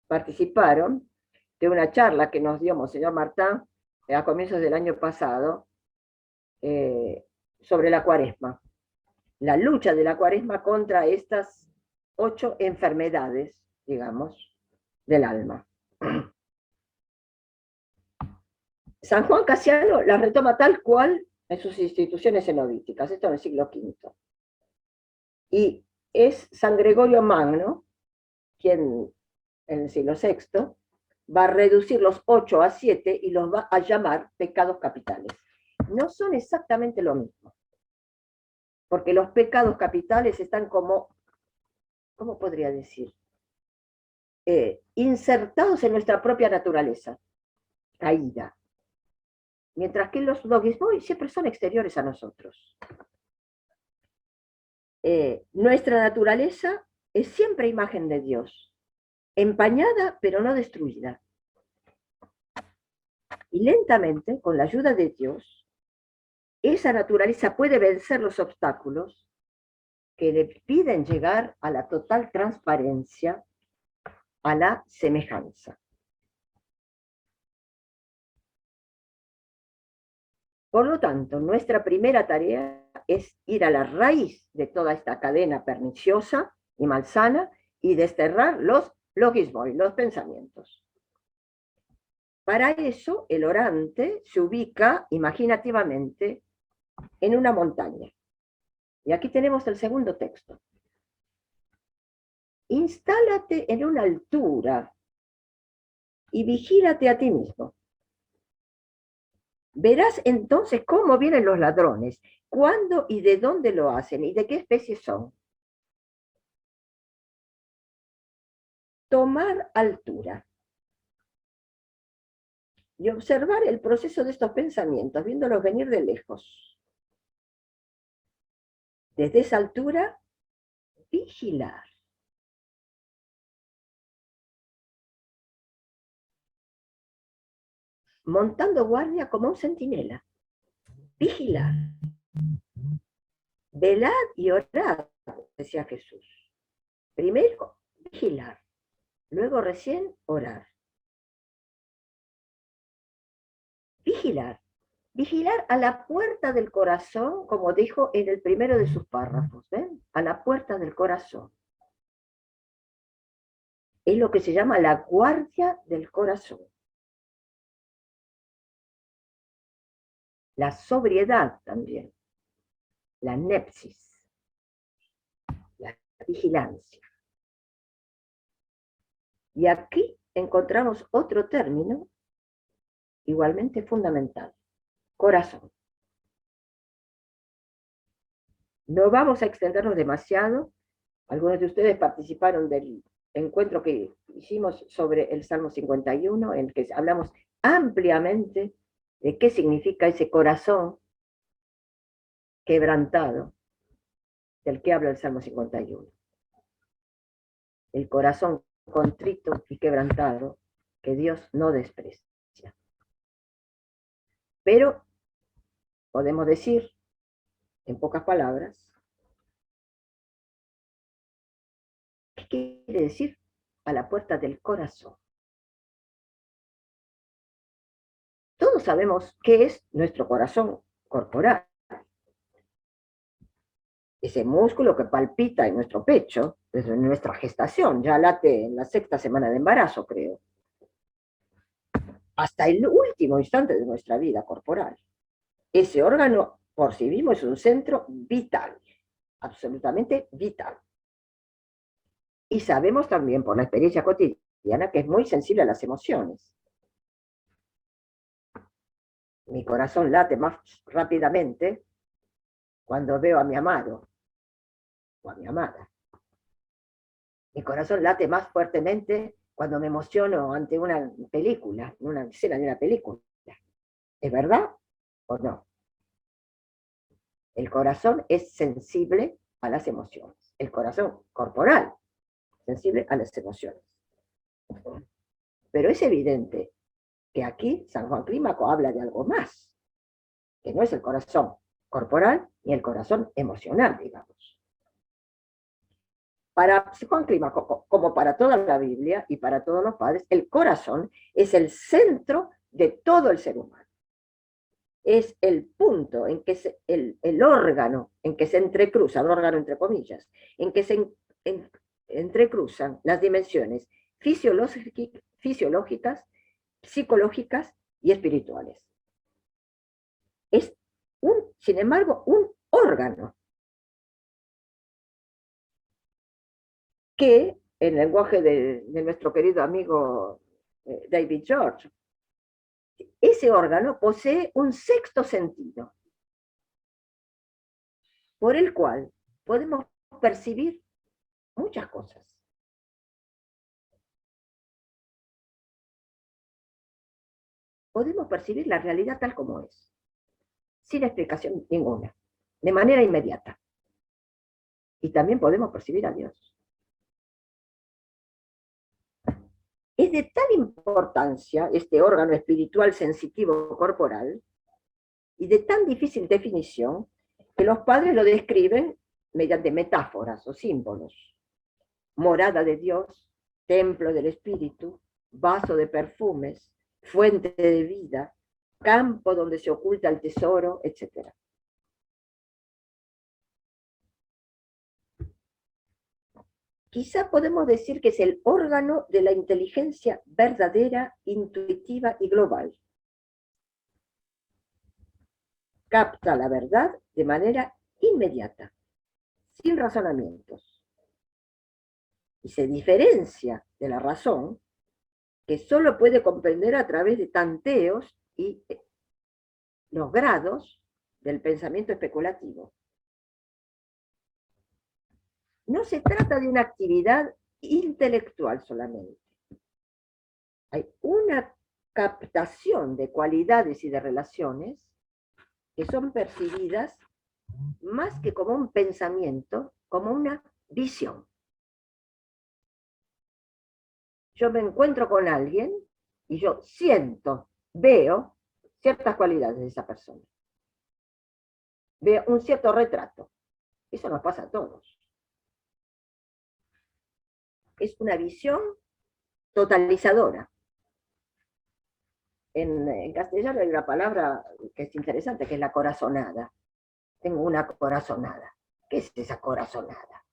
participaron de una charla que nos dio Monseñor Martín a comienzos del año pasado sobre la Cuaresma. La lucha de la Cuaresma contra estas 8 enfermedades, digamos, del alma. San Juan Casiano las retoma tal cual en sus instituciones cenobíticas, esto en el siglo V. Y es San Gregorio Magno quien en el siglo VI va a reducir los 8 a 7 y los va a llamar pecados capitales. No son exactamente lo mismo, porque los pecados capitales están como, ¿cómo podría decir? Insertados en nuestra propia naturaleza, caída. Mientras que los logismoi siempre son exteriores a nosotros. Nuestra naturaleza es siempre imagen de Dios, empañada pero no destruida. Y lentamente, con la ayuda de Dios, esa naturaleza puede vencer los obstáculos que le piden llegar a la total transparencia, a la semejanza. Por lo tanto, nuestra primera tarea es ir a la raíz de toda esta cadena perniciosa y malsana y desterrar los logismoi, los pensamientos. Para eso, el orante se ubica imaginativamente en una montaña. Y aquí tenemos el segundo texto. Instálate en una altura y vigílate a ti mismo. Verás entonces cómo vienen los ladrones, cuándo y de dónde lo hacen y de qué especie son. Tomar altura y observar el proceso de estos pensamientos, viéndolos venir de lejos. Desde esa altura, vigilar. Montando guardia como un centinela. Vigilar. Velad y orad, decía Jesús. Primero, vigilar. Luego recién orar. Vigilar. Vigilar a la puerta del corazón, como dijo en el primero de sus párrafos. ¿Ven? A la puerta del corazón. Es lo que se llama la guardia del corazón. La sobriedad también. La nepsis. La vigilancia. Y aquí encontramos otro término igualmente fundamental. Corazón. No vamos a extendernos demasiado. Algunos de ustedes participaron del encuentro que hicimos sobre el Salmo 51, en el que hablamos ampliamente de qué significa ese corazón quebrantado del que habla el Salmo 51. El corazón contrito y quebrantado que Dios no desprecia. Pero podemos decir, en pocas palabras, ¿qué quiere decir a la puerta del corazón? Todos sabemos qué es nuestro corazón corporal. Ese músculo que palpita en nuestro pecho desde nuestra gestación, ya late en la 6ª semana de embarazo, creo, hasta el último instante de nuestra vida corporal. Ese órgano por sí mismo es un centro vital, absolutamente vital. Y sabemos también por la experiencia cotidiana que es muy sensible a las emociones. Mi corazón late más rápidamente cuando veo a mi amado o a mi amada. Mi corazón late más fuertemente cuando me emociono ante una película, una escena de una película. ¿Es verdad o no? El corazón es sensible a las emociones. El corazón corporal, sensible a las emociones. Pero es evidente que aquí San Juan Clímaco habla de algo más, que no es el corazón corporal ni el corazón emocional, digamos. Para Juan Clímaco, como para toda la Biblia y para todos los padres, el corazón es el centro de todo el ser humano. Es el punto en que el órgano en que se entrecruza, el órgano entre comillas, en que se entrecruzan las dimensiones fisiológicas, psicológicas y espirituales. Es, sin embargo, un órgano que, en el lenguaje de nuestro querido amigo David George, ese órgano posee un sexto sentido, por el cual podemos percibir muchas cosas. Podemos percibir la realidad tal como es, sin explicación ninguna, de manera inmediata. Y también podemos percibir a Dios. Es de tal importancia este órgano espiritual sensitivo corporal y de tan difícil definición que los padres lo describen mediante metáforas o símbolos. Morada de Dios, templo del Espíritu, vaso de perfumes, fuente de vida, campo donde se oculta el tesoro, etc. Quizá podemos decir que es el órgano de la inteligencia verdadera, intuitiva y global. Capta la verdad de manera inmediata, sin razonamientos. Y se diferencia de la razón, que solo puede comprender a través de tanteos y los grados del pensamiento especulativo. No se trata de una actividad intelectual solamente. Hay una captación de cualidades y de relaciones que son percibidas más que como un pensamiento, como una visión. Yo me encuentro con alguien y yo siento, veo ciertas cualidades de esa persona. Veo un cierto retrato. Eso nos pasa a todos. Es una visión totalizadora. En castellano hay una palabra que es interesante, que es la corazonada. Tengo una corazonada. ¿Qué es esa corazonada?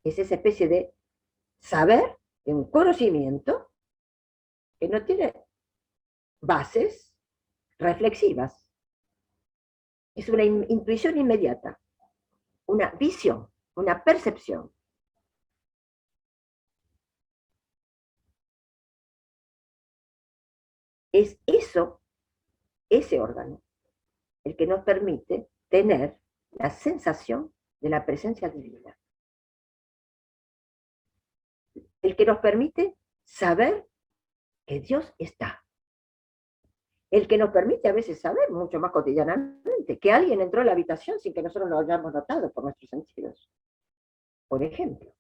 Es esa especie de saber, de un conocimiento que no tiene bases reflexivas. Es una intuición inmediata, una visión, una percepción. Es eso, ese órgano, el que nos permite tener la sensación de la presencia divina. El que nos permite saber que Dios está. El que nos permite a veces saber, mucho más cotidianamente, que alguien entró a la habitación sin que nosotros lo hayamos notado por nuestros sentidos. Por ejemplo.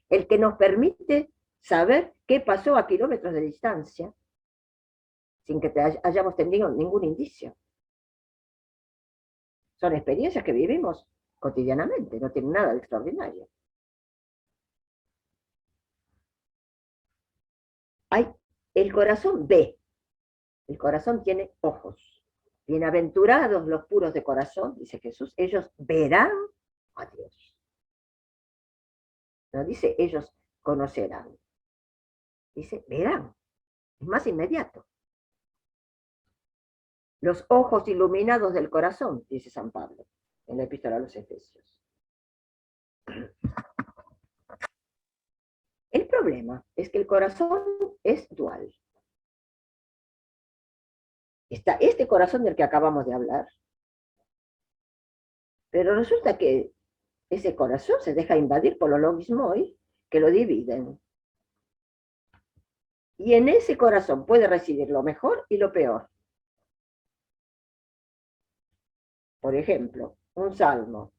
El que nos permite saber qué pasó a kilómetros de distancia sin que hayamos tenido ningún indicio. Son experiencias que vivimos cotidianamente, no tienen nada de extraordinario. El corazón ve, el corazón tiene ojos. Bienaventurados los puros de corazón, dice Jesús, ellos verán a Dios. No dice ellos conocerán, dice verán, es más inmediato. Los ojos iluminados del corazón, dice San Pablo en la Epístola a los Efesios. El problema es que el corazón es dual. Está este corazón del que acabamos de hablar, pero resulta que ese corazón se deja invadir por los logismoi que lo dividen. Y en ese corazón puede residir lo mejor y lo peor. Por ejemplo, un salmo,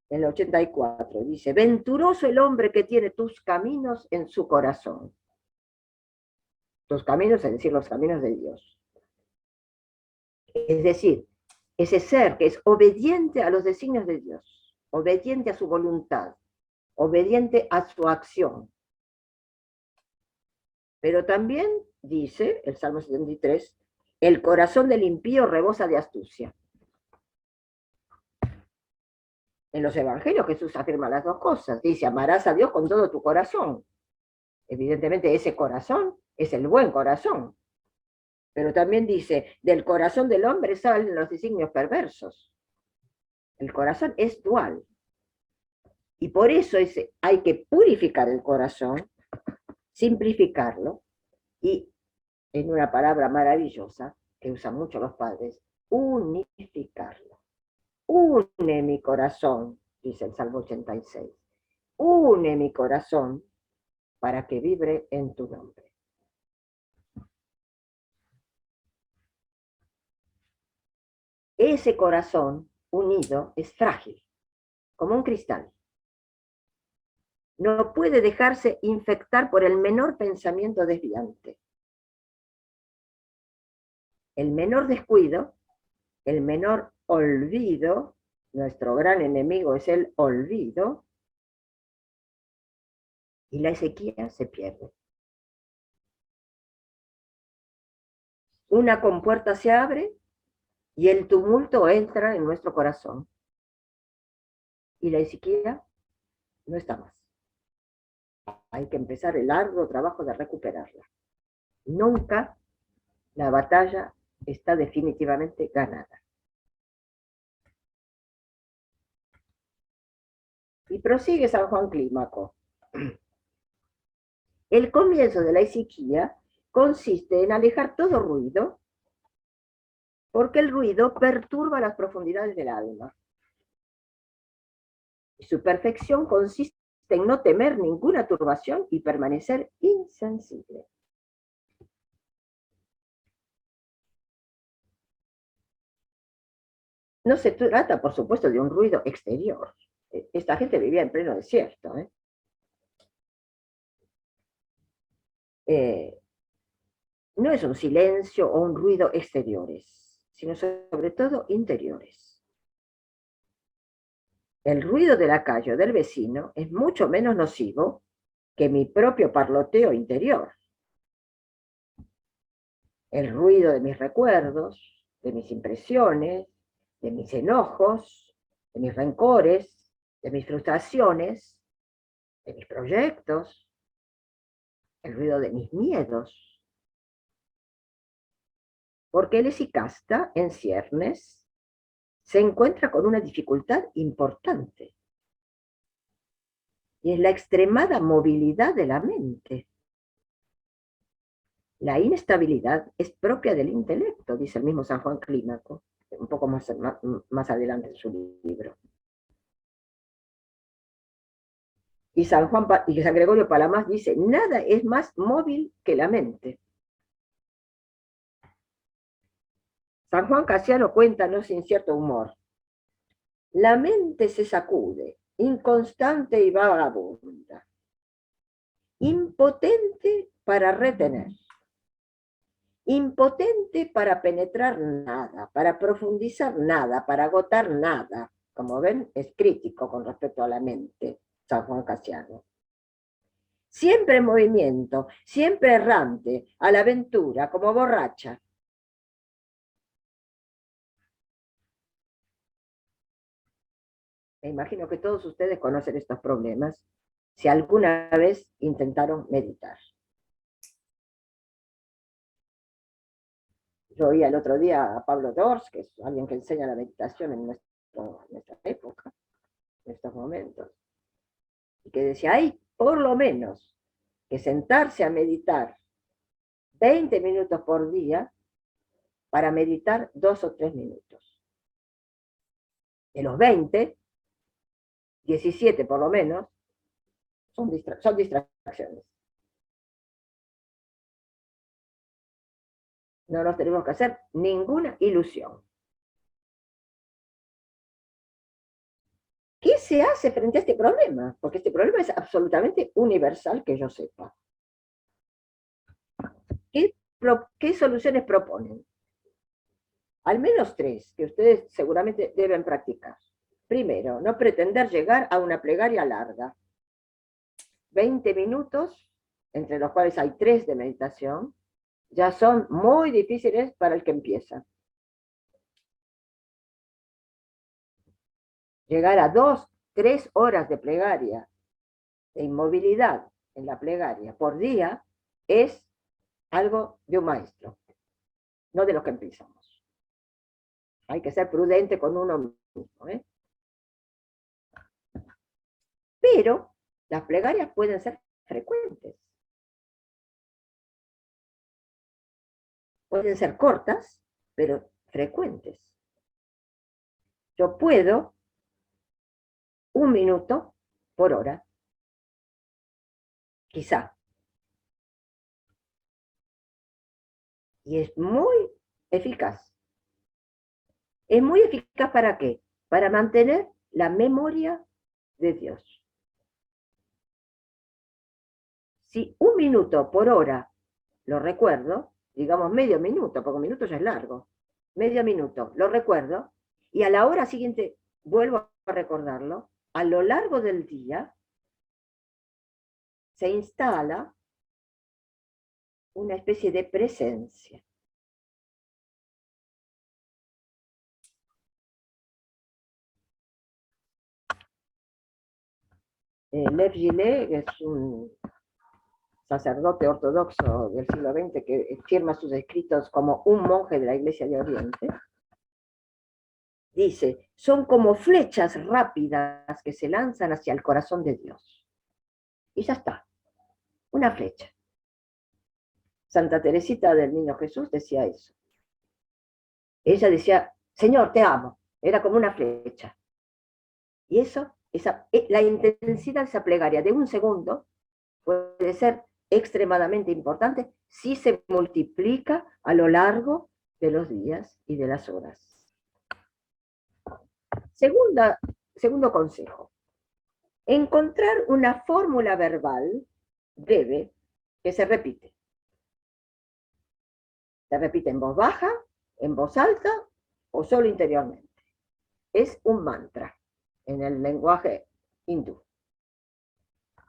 en el 84, dice, venturoso el hombre que tiene tus caminos en su corazón. Tus caminos, es decir, los caminos de Dios. Es decir, ese ser que es obediente a los designios de Dios, obediente a su voluntad, obediente a su acción. Pero también dice el Salmo 73, el corazón del impío rebosa de astucia. En los evangelios Jesús afirma las dos cosas. Dice, amarás a Dios con todo tu corazón. Evidentemente ese corazón es el buen corazón. Pero también dice, del corazón del hombre salen los designios perversos. El corazón es dual. Y por eso hay que purificar el corazón, simplificarlo, y en una palabra maravillosa que usan mucho los padres, unificarlo. Une mi corazón, dice el Salmo 86. Une mi corazón para que vibre en tu nombre. Ese corazón unido es frágil, como un cristal. No puede dejarse infectar por el menor pensamiento desviante. El menor descuido, el menor olvido, nuestro gran enemigo es el olvido, y la sequía se pierde. Una compuerta se abre y el tumulto entra en nuestro corazón. Y la sequía no está más. Hay que empezar el arduo trabajo de recuperarla. Nunca la batalla está definitivamente ganada. Y prosigue San Juan Clímaco. El comienzo de la eisequía consiste en alejar todo ruido, porque el ruido perturba las profundidades del alma. Y su perfección consiste en no temer ninguna turbación y permanecer insensible. No se trata, por supuesto, de un ruido exterior. Esta gente vivía en pleno desierto. No es un silencio o un ruido exteriores, sino sobre todo interiores. El ruido de la calle o del vecino es mucho menos nocivo que mi propio parloteo interior. El ruido de mis recuerdos, de mis impresiones, de mis enojos, de mis rencores, de mis frustraciones, de mis proyectos, el ruido de mis miedos. Porque el esicasta, en ciernes, se encuentra con una dificultad importante, y es la extremada movilidad de la mente. La inestabilidad es propia del intelecto, dice el mismo San Juan Clímaco, un poco más adelante en su libro. Y San Gregorio Palamas dice, nada es más móvil que la mente. San Juan Casiano cuenta, no sin cierto humor, la mente se sacude, inconstante y vagabunda, impotente para retener, impotente para penetrar nada, para profundizar nada, para agotar nada. Como ven, es crítico con respecto a la mente, San Juan Casiano. Siempre en movimiento, siempre errante, a la aventura, como borracha. Me imagino que todos ustedes conocen estos problemas si alguna vez intentaron meditar. Yo oí el otro día a Pablo Dors, que es alguien que enseña la meditación en nuestra época, en estos momentos, y que decía, hay por lo menos que sentarse a meditar 20 minutos por día para meditar 2 o 3 minutos. De los 20, 17 por lo menos, son distracciones. No nos tenemos que hacer ninguna ilusión. ¿Qué se hace frente a este problema? Porque este problema es absolutamente universal, que yo sepa. ¿Qué soluciones proponen? Al menos 3, que ustedes seguramente deben practicar. Primero, no pretender llegar a una plegaria larga. 20 minutos, entre los cuales hay 3 de meditación, ya son muy difíciles para el que empieza. Llegar a 2, 3 horas de plegaria, de inmovilidad en la plegaria por día, es algo de un maestro, no de los que empezamos. Hay que ser prudente con uno mismo. Pero las plegarias pueden ser frecuentes. Pueden ser cortas, pero frecuentes. Yo puedo 1 minuto por hora, quizá. Y es muy eficaz. ¿Es muy eficaz para qué? Para mantener la memoria de Dios. Si 1 minuto por hora lo recuerdo, digamos medio minuto, porque 1 minuto ya es largo, medio minuto, lo recuerdo, y a la hora siguiente vuelvo a recordarlo, a lo largo del día se instala una especie de presencia. Lev Gillet, que es un sacerdote ortodoxo del siglo XX que firma sus escritos como un monje de la Iglesia de Oriente, dice, son como flechas rápidas que se lanzan hacia el corazón de Dios. Y ya está, una flecha. Santa Teresita del Niño Jesús decía eso. Ella decía, Señor, te amo. Era como una flecha. Y eso, la intensidad de esa plegaria de 1 segundo puede ser extremadamente importante si se multiplica a lo largo de los días y de las horas. Segundo consejo. Encontrar una fórmula verbal breve que se repite. Se repite en voz baja, en voz alta o solo interiormente. Es un mantra en el lenguaje hindú.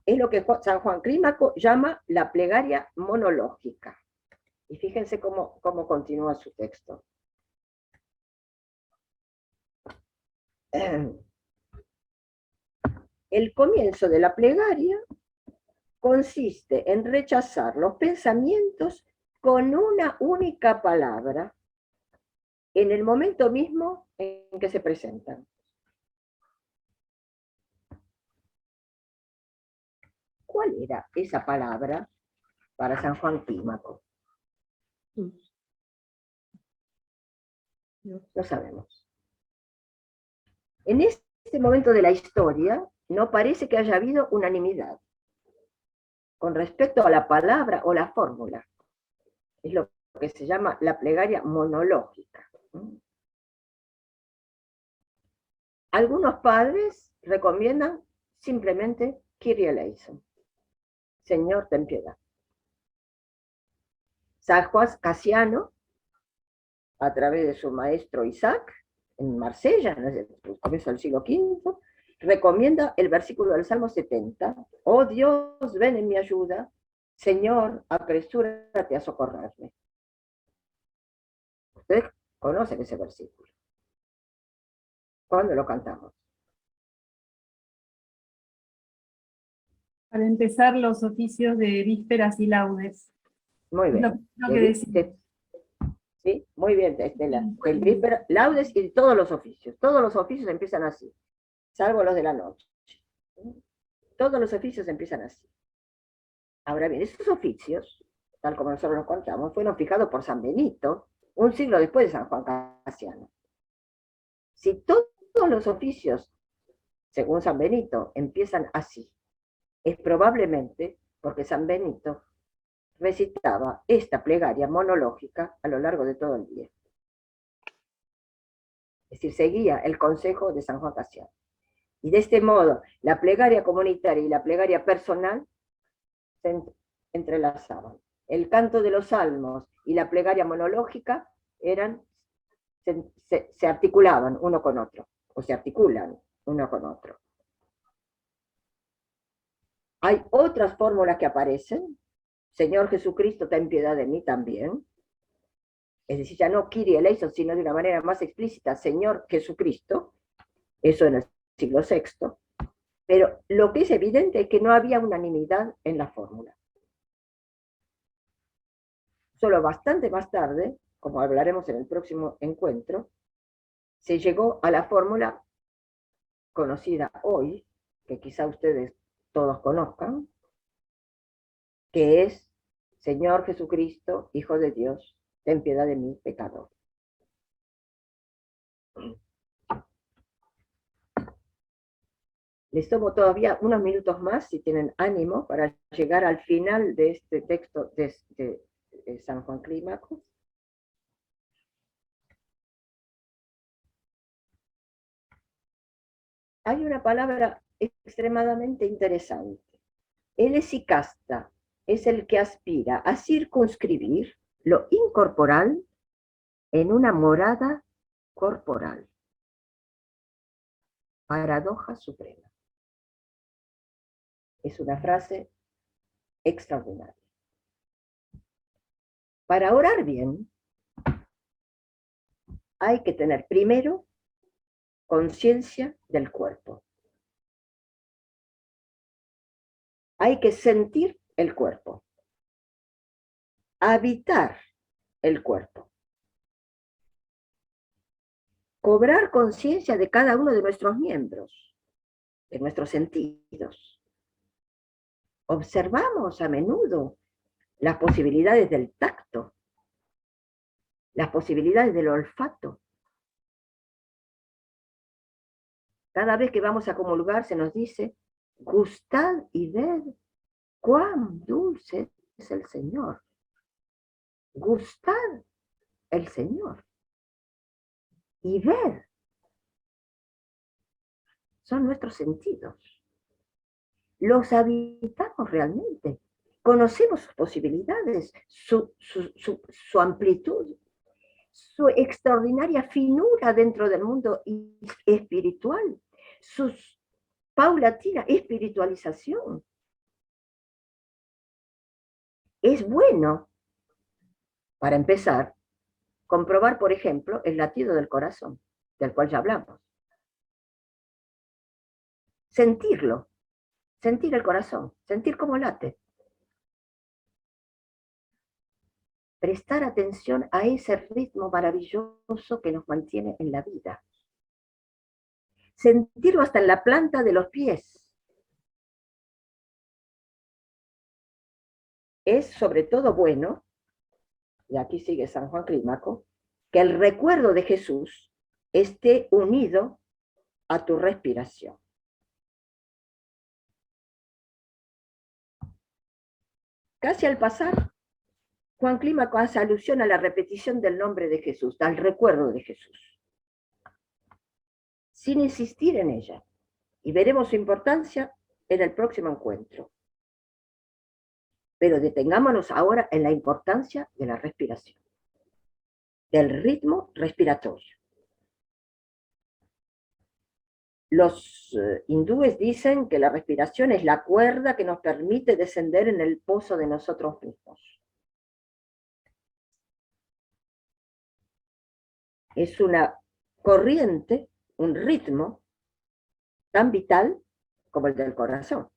Es lo que San Juan Clímaco llama la plegaria monológica. Y fíjense cómo continúa su texto. El comienzo de la plegaria consiste en rechazar los pensamientos con una única palabra en el momento mismo en que se presentan. ¿Cuál era esa palabra para San Juan Clímaco? No sabemos. En este momento de la historia no parece que haya habido unanimidad con respecto a la palabra o la fórmula. Es lo que se llama la plegaria monológica. Algunos padres recomiendan simplemente Kyrie eleison. Señor, ten piedad. San Juan Casiano, a través de su maestro Isaac, en Marsella, en el comienzo del siglo V, recomienda el versículo del Salmo 70. Oh Dios, ven en mi ayuda. Señor, apresúrate a socorrerme. Ustedes conocen ese versículo. ¿Cuándo lo cantamos? Para empezar los oficios de vísperas y laudes. Muy bien. Lo que decimos. ¿Sí? Muy bien, Estela. El víspera, laudes y todos los oficios. Todos los oficios empiezan así, salvo los de la noche. Todos los oficios empiezan así. Ahora bien, esos oficios, tal como nosotros los contamos, fueron fijados por San Benito un siglo después de San Juan Casiano. Si todos los oficios, según San Benito, empiezan así, es probablemente porque San Benito recitaba esta plegaria monológica a lo largo de todo el día. Es decir, seguía el consejo de San Juan Casiano. Y de este modo, la plegaria comunitaria y la plegaria personal se entrelazaban. El canto de los salmos y la plegaria monológica se articulaban uno con otro, o se articulan uno con otro. Hay otras fórmulas que aparecen. Señor Jesucristo, ten piedad de mí también. Es decir, ya no Kyrie eleison, sino de una manera más explícita, Señor Jesucristo. Eso en el siglo VI. Pero lo que es evidente es que no había unanimidad en la fórmula. Solo bastante más tarde, como hablaremos en el próximo encuentro, se llegó a la fórmula conocida hoy, que quizá ustedes todos conozcan, que es Señor Jesucristo, Hijo de Dios, ten piedad de mí, pecador. Les tomo todavía unos minutos más, si tienen ánimo, para llegar al final de este texto de San Juan Clímaco. Hay una palabra extremadamente interesante. El esicasta es el que aspira a circunscribir lo incorporal en una morada corporal. Paradoja suprema. Es una frase extraordinaria. Para orar bien, hay que tener primero conciencia del cuerpo. Hay que sentir el cuerpo. Habitar el cuerpo. Cobrar conciencia de cada uno de nuestros miembros, de nuestros sentidos. Observamos a menudo las posibilidades del tacto, las posibilidades del olfato. Cada vez que vamos a comulgar se nos dice, gustad y ved cuán dulce es el Señor. Gustad el Señor. Y ved son nuestros sentidos. Los habitamos realmente. Conocemos sus posibilidades, su amplitud, su extraordinaria finura dentro del mundo espiritual, su paulatina espiritualización. Es bueno, para empezar, comprobar, por ejemplo, el latido del corazón, del cual ya hablamos. Sentirlo, sentir el corazón, sentir cómo late. Prestar atención a ese ritmo maravilloso que nos mantiene en la vida. Sentirlo hasta en la planta de los pies. Es sobre todo bueno, y aquí sigue San Juan Clímaco, que el recuerdo de Jesús esté unido a tu respiración. Casi al pasar, Juan Clímaco hace alusión a la repetición del nombre de Jesús, al recuerdo de Jesús, sin insistir en ella. Y veremos su importancia en el próximo encuentro. Pero detengámonos ahora en la importancia de la respiración, del ritmo respiratorio. Los hindúes dicen que la respiración es la cuerda que nos permite descender en el pozo de nosotros mismos. Es una corriente, un ritmo tan vital como el del corazón.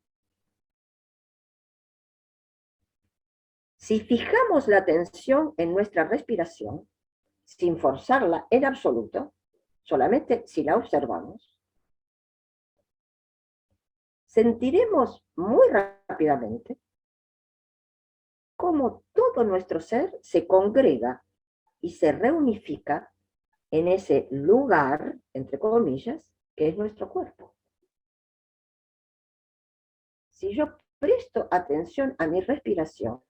Si fijamos la atención en nuestra respiración, sin forzarla en absoluto, solamente si la observamos, sentiremos muy rápidamente cómo todo nuestro ser se congrega y se reunifica en ese lugar, entre comillas, que es nuestro cuerpo. Si yo presto atención a mi respiración,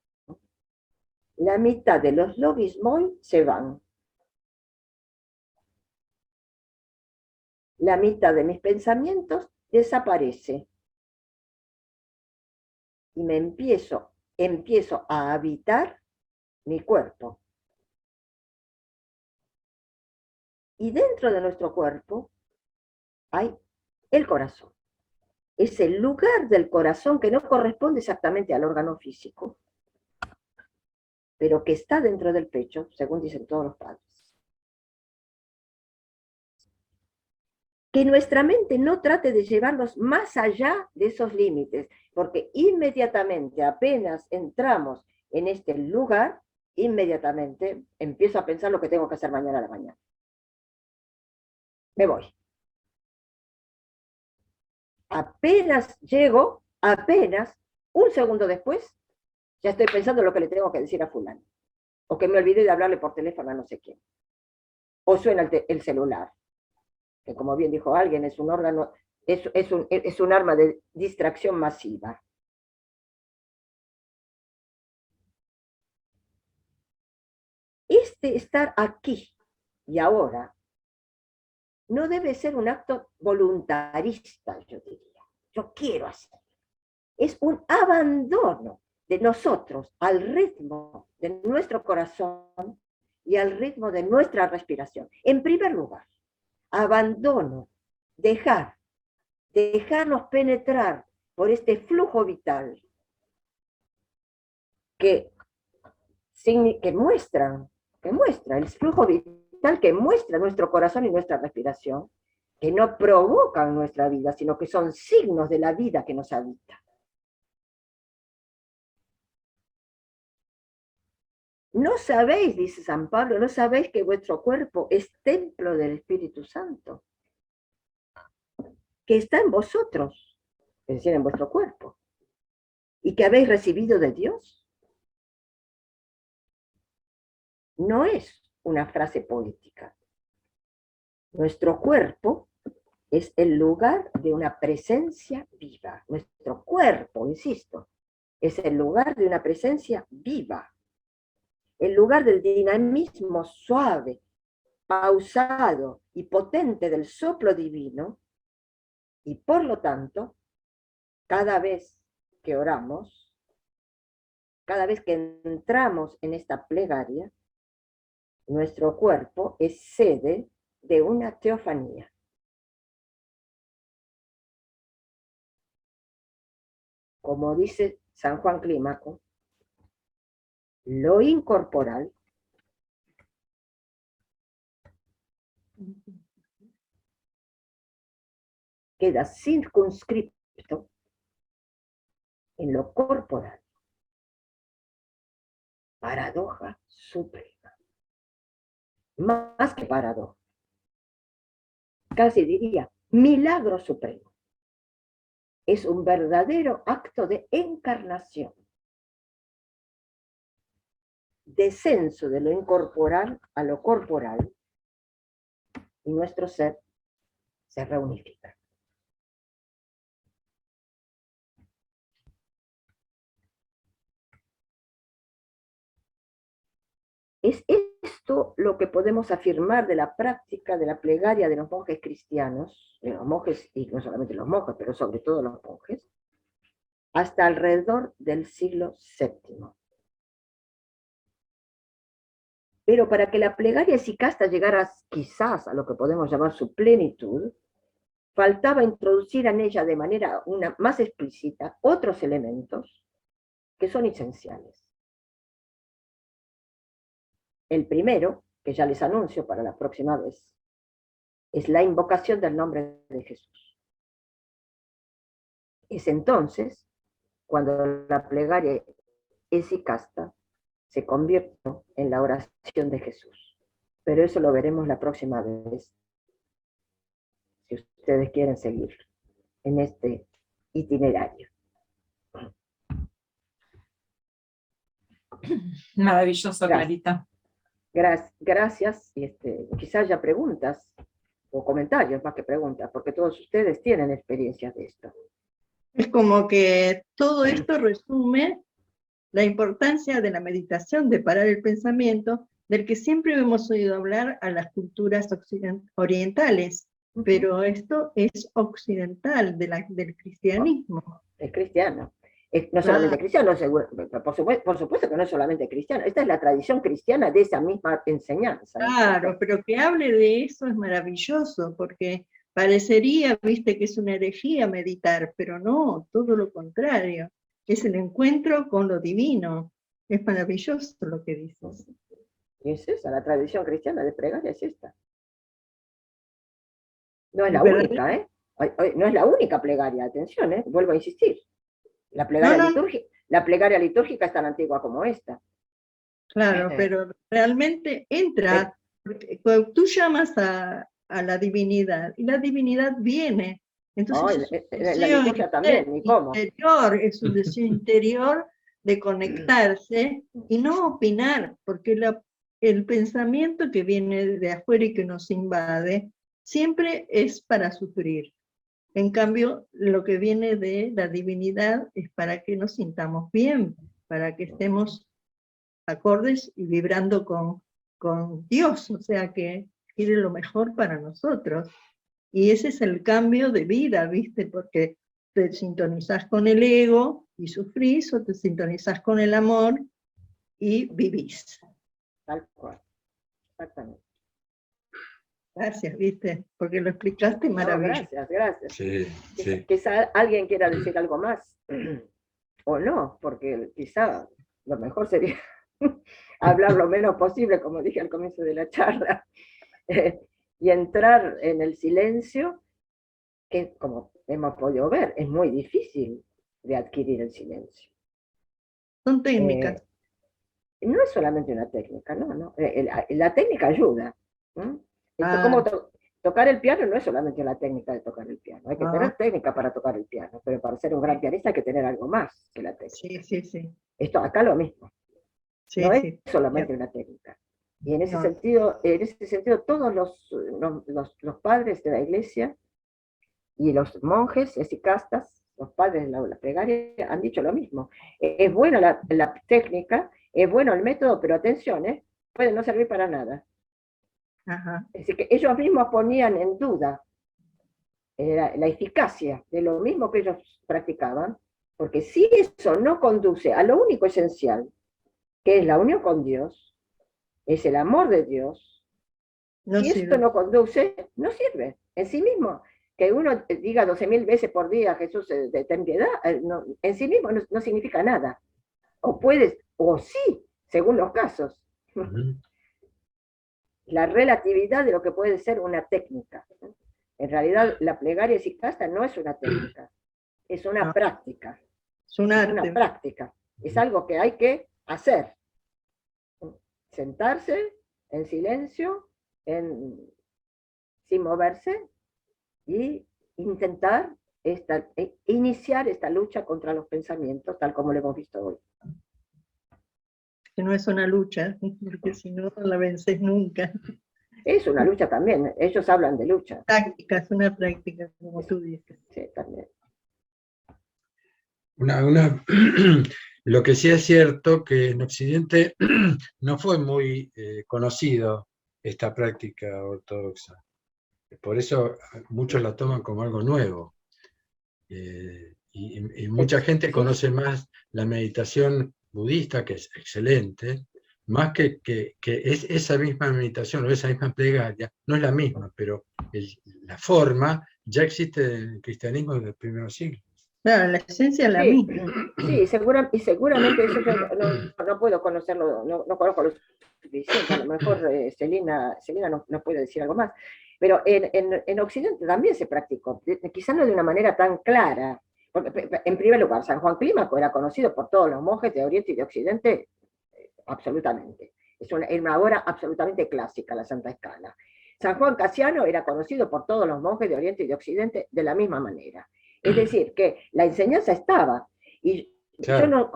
la mitad de los lobismoi se van. La mitad de mis pensamientos desaparece. Y me empiezo a habitar mi cuerpo. Y dentro de nuestro cuerpo hay el corazón. Es el lugar del corazón que no corresponde exactamente al órgano físico, pero que está dentro del pecho, según dicen todos los padres. Que nuestra mente no trate de llevarlos más allá de esos límites, porque inmediatamente, apenas entramos en este lugar, inmediatamente empiezo a pensar lo que tengo que hacer mañana a la mañana. Me voy. Apenas llego, un segundo después, ya estoy pensando lo que le tengo que decir a fulano. O que me olvidé de hablarle por teléfono a no sé quién. O suena el celular, que como bien dijo alguien, es un órgano, es un arma de distracción masiva. Este estar aquí y ahora no debe ser un acto voluntarista, yo diría. Yo quiero hacerlo. Es un abandono de nosotros al ritmo de nuestro corazón y al ritmo de nuestra respiración. En primer lugar, abandono, dejarnos penetrar por este flujo vital que muestra el flujo vital que muestra nuestro corazón y nuestra respiración, que no provocan nuestra vida, sino que son signos de la vida que nos habita. No sabéis, dice San Pablo, no sabéis que vuestro cuerpo es templo del Espíritu Santo, que está en vosotros, es decir, en vuestro cuerpo, y que habéis recibido de Dios. No es una frase poética. Nuestro cuerpo es el lugar de una presencia viva. Nuestro cuerpo, insisto, es el lugar de una presencia viva. El lugar del dinamismo suave, pausado y potente del soplo divino, Y por lo tanto, cada vez que oramos, cada vez que entramos en esta plegaria, nuestro cuerpo es sede de una teofanía. Como dice San Juan Clímaco, lo incorporal queda circunscripto en lo corporal. Paradoja suprema. Más que paradoja. Casi diría, milagro supremo. Es un verdadero acto de encarnación. Descenso de lo incorporal a lo corporal, y nuestro ser se reunifica. Es esto lo que podemos afirmar de la práctica de la plegaria de los monjes cristianos, de los monjes, y no solamente los monjes, pero sobre todo los monjes, hasta alrededor del siglo VII. Pero para que la plegaria sicasta llegara quizás a lo que podemos llamar su plenitud, faltaba introducir en ella de manera más explícita otros elementos que son esenciales. El primero, que ya les anuncio para la próxima vez, es la invocación del nombre de Jesús. Es entonces cuando la plegaria esicasta se convierte en la oración de Jesús. Pero eso lo veremos la próxima vez, si ustedes quieren seguir en este itinerario. Maravilloso, Gracias. Clarita. Gracias. Quizás haya preguntas o comentarios más que preguntas, porque todos ustedes tienen experiencias de esto. Es como que todo esto resume la importancia de la meditación, de parar el pensamiento, del que siempre hemos oído hablar a las culturas orientales, pero esto es occidental del cristianismo. Es cristiano. No solamente cristiano, por supuesto que no es solamente cristiano. Esta es la tradición cristiana de esa misma enseñanza. Claro, pero que hable de eso es maravilloso, porque parecería, viste, que es una herejía meditar, pero no, todo lo contrario. Es el encuentro con lo divino. Es maravilloso lo que dices. Y es esa, la tradición cristiana de plegaria es esta. No es la única, ¿eh? No es la única plegaria, atención, vuelvo a insistir. La plegaria litúrgica es tan antigua como esta. Claro, pero realmente entra, porque cuando tú llamas a la divinidad, y la divinidad viene. Entonces la liturgia también, ¿y cómo? Es un deseo interior de conectarse y no opinar, porque el pensamiento que viene de afuera y que nos invade siempre es para sufrir. En cambio, lo que viene de la divinidad es para que nos sintamos bien, para que estemos acordes y vibrando con Dios, o sea que quiere lo mejor para nosotros. Y ese es el cambio de vida, ¿viste? Porque te sintonizás con el ego y sufrís, o te sintonizás con el amor y vivís. Tal cual, exactamente. Gracias, ¿viste? Porque lo explicaste maravilloso. No, gracias. Sí. Quizá alguien quiera decir algo más, o no, porque quizá lo mejor sería hablar lo menos posible, como dije al comienzo de la charla, y entrar en el silencio, que como hemos podido ver, es muy difícil de adquirir el silencio. Son técnicas. No es solamente una técnica, no. La técnica ayuda. Como tocar el piano no es solamente la técnica de tocar el piano, hay que tener técnica para tocar el piano, pero para ser un gran pianista hay que tener algo más que la técnica. Sí. Esto acá lo mismo. No es solamente una técnica. Y en ese sentido, todos los padres de la iglesia y los monjes esicastas, los padres de la plegaria, han dicho lo mismo. Es buena la técnica, es bueno el método, pero atención, puede no servir para nada. Ajá. Es decir, que ellos mismos ponían en duda la eficacia de lo mismo que ellos practicaban, porque si eso no conduce a lo único esencial, que es la unión con Dios, es el amor de Dios, No si esto sirve. no conduce, no sirve en sí mismo. Que uno diga 12.000 veces por día, Jesús, ten piedad, en sí mismo no significa nada. O puedes, o sí, según los casos. Ujú. La relatividad de lo que puede ser una técnica. En realidad, la plegaria eficaz no es una técnica, es una No, práctica. es un Es una arte. práctica. Es algo que hay que hacer. Sentarse en silencio, sin moverse, y intentar iniciar esta lucha contra los pensamientos, tal como lo hemos visto hoy. Que no es una lucha, porque si no, no la vences nunca. Es una lucha también, ellos hablan de lucha. Práctica, es una práctica, como tú dices. Sí, también. Lo que sí es cierto que en Occidente no fue muy conocido esta práctica ortodoxa. Por eso muchos la toman como algo nuevo. Y mucha gente Sí, conoce más la meditación budista, que es excelente, más que es esa misma meditación o esa misma plegaria, no es la misma, pero la forma ya existe en el cristianismo desde el primer siglo. Claro, la esencia es la sí, misma. sí, seguramente eso yo no puedo conocerlo, no conozco lo suficiente, a lo mejor Celina no puede decir algo más, pero en Occidente también se practicó, quizás no de una manera tan clara, porque en primer lugar, San Juan Clímaco era conocido por todos los monjes de Oriente y de Occidente, absolutamente. Es una obra absolutamente clásica, la Santa Escala. San Juan Casiano era conocido por todos los monjes de Oriente y de Occidente de la misma manera. Es decir, que la enseñanza estaba, y Claro. yo no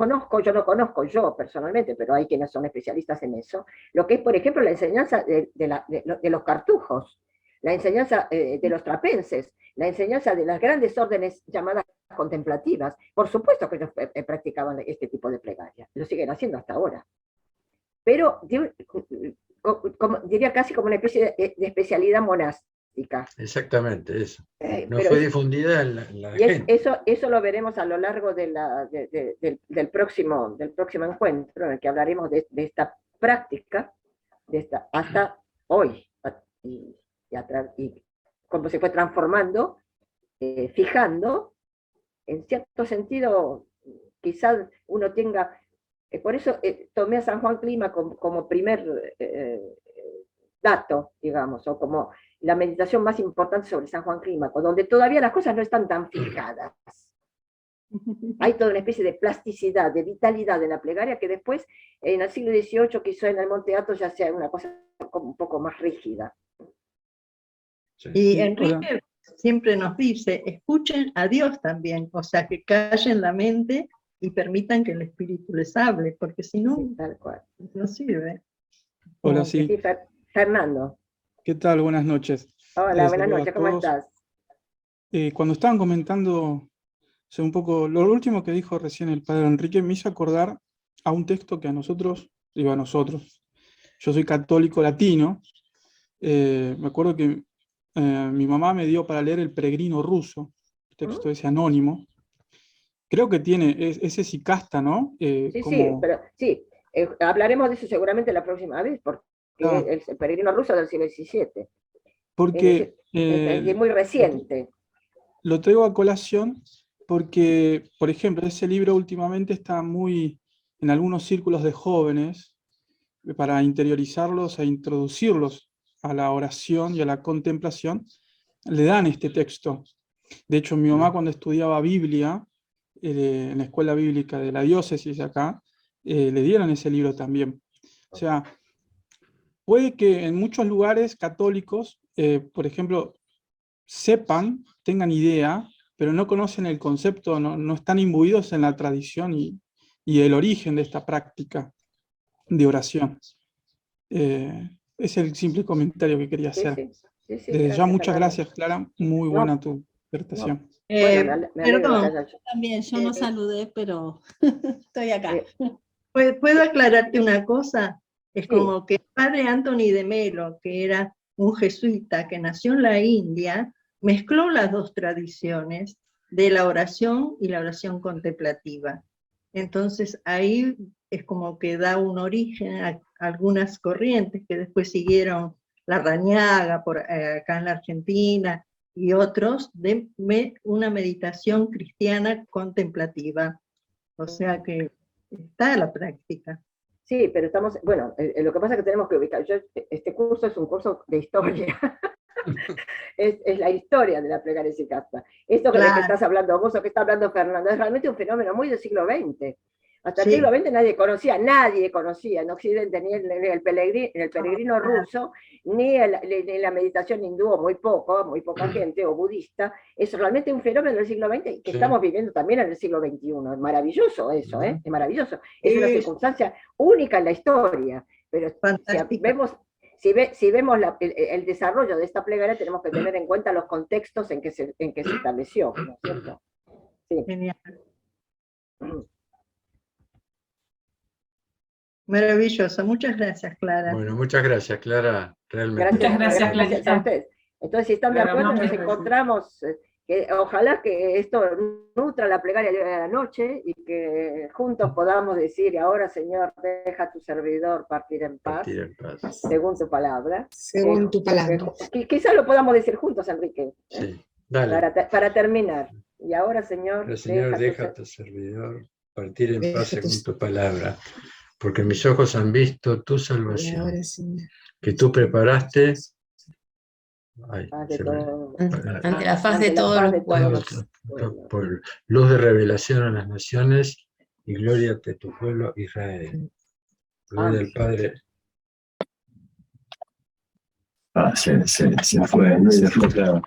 conozco yo personalmente, pero hay quienes son especialistas en eso, lo que es, por ejemplo, la enseñanza de los cartujos, la enseñanza de los trapenses, la enseñanza de las grandes órdenes llamadas contemplativas. Por supuesto que ellos practicaban este tipo de plegaria, lo siguen haciendo hasta ahora. Pero diría casi como una especie de especialidad monástica. Exactamente, eso. No Pero fue difundida en la y gente. eso lo veremos a lo largo del próximo encuentro, en el que hablaremos de esta práctica, hasta hoy, y cómo se fue transformando, fijando, en cierto sentido, quizás uno tenga, por eso tomé a San Juan Clima como primer dato, digamos, o como la meditación más importante sobre San Juan Clímaco, donde todavía las cosas no están tan fijadas. Hay toda una especie de plasticidad, de vitalidad en la plegaria que después, en el siglo XVIII, quizá en el Monte Athos ya sea una cosa como un poco más rígida. Sí. Y Sí, hola. Enrique siempre nos dice, escuchen a Dios también, o sea, que callen la mente y permitan que el Espíritu les hable, porque si no, Sí, tal cual. no sirve. Hola, Sí, sí. Fernando. ¿Qué tal? Buenas noches. Hola, buenas Saludos a noches, ¿cómo todos. estás? Cuando estaban comentando un poco, lo último que dijo recién el padre Enrique me hizo acordar a un texto que a nosotros, yo soy católico latino, me acuerdo que mi mamá me dio para leer El Peregrino Ruso, el texto ese anónimo. Creo que tiene, ese Sicasta, ¿no? Sí, sí, Como, pero sí, hablaremos de eso seguramente la próxima vez, porque ah, el peregrino ruso del siglo XVII. Es porque decir, es muy reciente. lo traigo a colación porque, por ejemplo, ese libro últimamente está muy en algunos círculos de jóvenes para interiorizarlos e introducirlos a la oración y a la contemplación, le dan este texto. De hecho, mi mamá cuando estudiaba Biblia, en la escuela bíblica de la diócesis acá, le dieron ese libro también. O sea, puede que en muchos lugares católicos, por ejemplo, tengan idea, pero no conocen el concepto, no están imbuidos en la tradición y el origen de esta práctica de oración. Es el simple comentario que quería Sí, hacer. sí, sí, sí, Desde ya, gracias, muchas Fernando. gracias, Clara. Muy buena No, tu no. disertación. Bueno, me alegro que Perdón, haya hecho. También, yo no saludé, pero estoy acá. ¿puedo aclararte una cosa? Es Sí, como que el padre Anthony de Melo, que era un jesuita que nació en la India, mezcló las dos tradiciones de la oración y la oración contemplativa. Entonces ahí es como que da un origen a algunas corrientes que después siguieron la Rañaga, acá en la Argentina, y otros, de una meditación cristiana contemplativa. O sea que está la práctica. Sí, pero estamos, bueno, lo que pasa es que tenemos que ubicar, este curso es un curso de historia, es la historia de la plegaria sicasta. Esto que, Claro. de que estás hablando vos o que está hablando Fernando, es realmente un fenómeno muy del siglo XX. Hasta el Sí. siglo XX nadie conocía en Occidente, ni el peregrino ruso, ni la meditación hindú, muy poca gente, o budista. Es realmente un fenómeno del siglo XX que Sí. estamos viviendo también en el siglo XXI. Es maravilloso eso, ¿eh? Es maravilloso. Es una Es circunstancia única en la historia, pero fantástica. si vemos el desarrollo de esta plegaria, tenemos que tener en cuenta los contextos en que se estableció, ¿no es cierto? Sí. Genial. Maravilloso. Muchas gracias, Clara. Bueno, muchas gracias, Clara. Realmente. Muchas gracias, Gracias a Clarita. ustedes. Entonces, si están de Pero acuerdo, no, nos gracias. encontramos, ojalá que esto nutra la plegaria de la noche y que juntos podamos decir, ahora Señor, deja a tu servidor partir en paz, Partir en paz. según tu palabra. Según tu palabra. Quizás lo podamos decir juntos, Enrique, Sí, dale. para terminar. Y ahora, Señor, El Señor, deja a tu tu servidor partir en Deja paz tu- según tu palabra, porque mis ojos han visto tu salvación, Ahora sí. que tú preparaste. Ay, paz de se me- todo- Ante la faz ante de la todos faz los de todos pueblos. pueblos. por luz de revelación a las naciones y gloria de tu pueblo Israel. Gloria al Padre. Se fue, claro.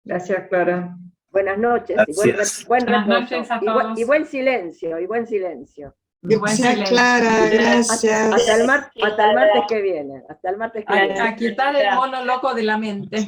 Gracias, Clara. Buenas noches y Gracias. buen Buenas reposo. noches a Y todos. y buen silencio, y buen silencio. Muy buen Gracias, silencio. Clara, gracias. Hasta el martes que viene. Hasta el martes que viene. Aquí está el mono loco de la mente.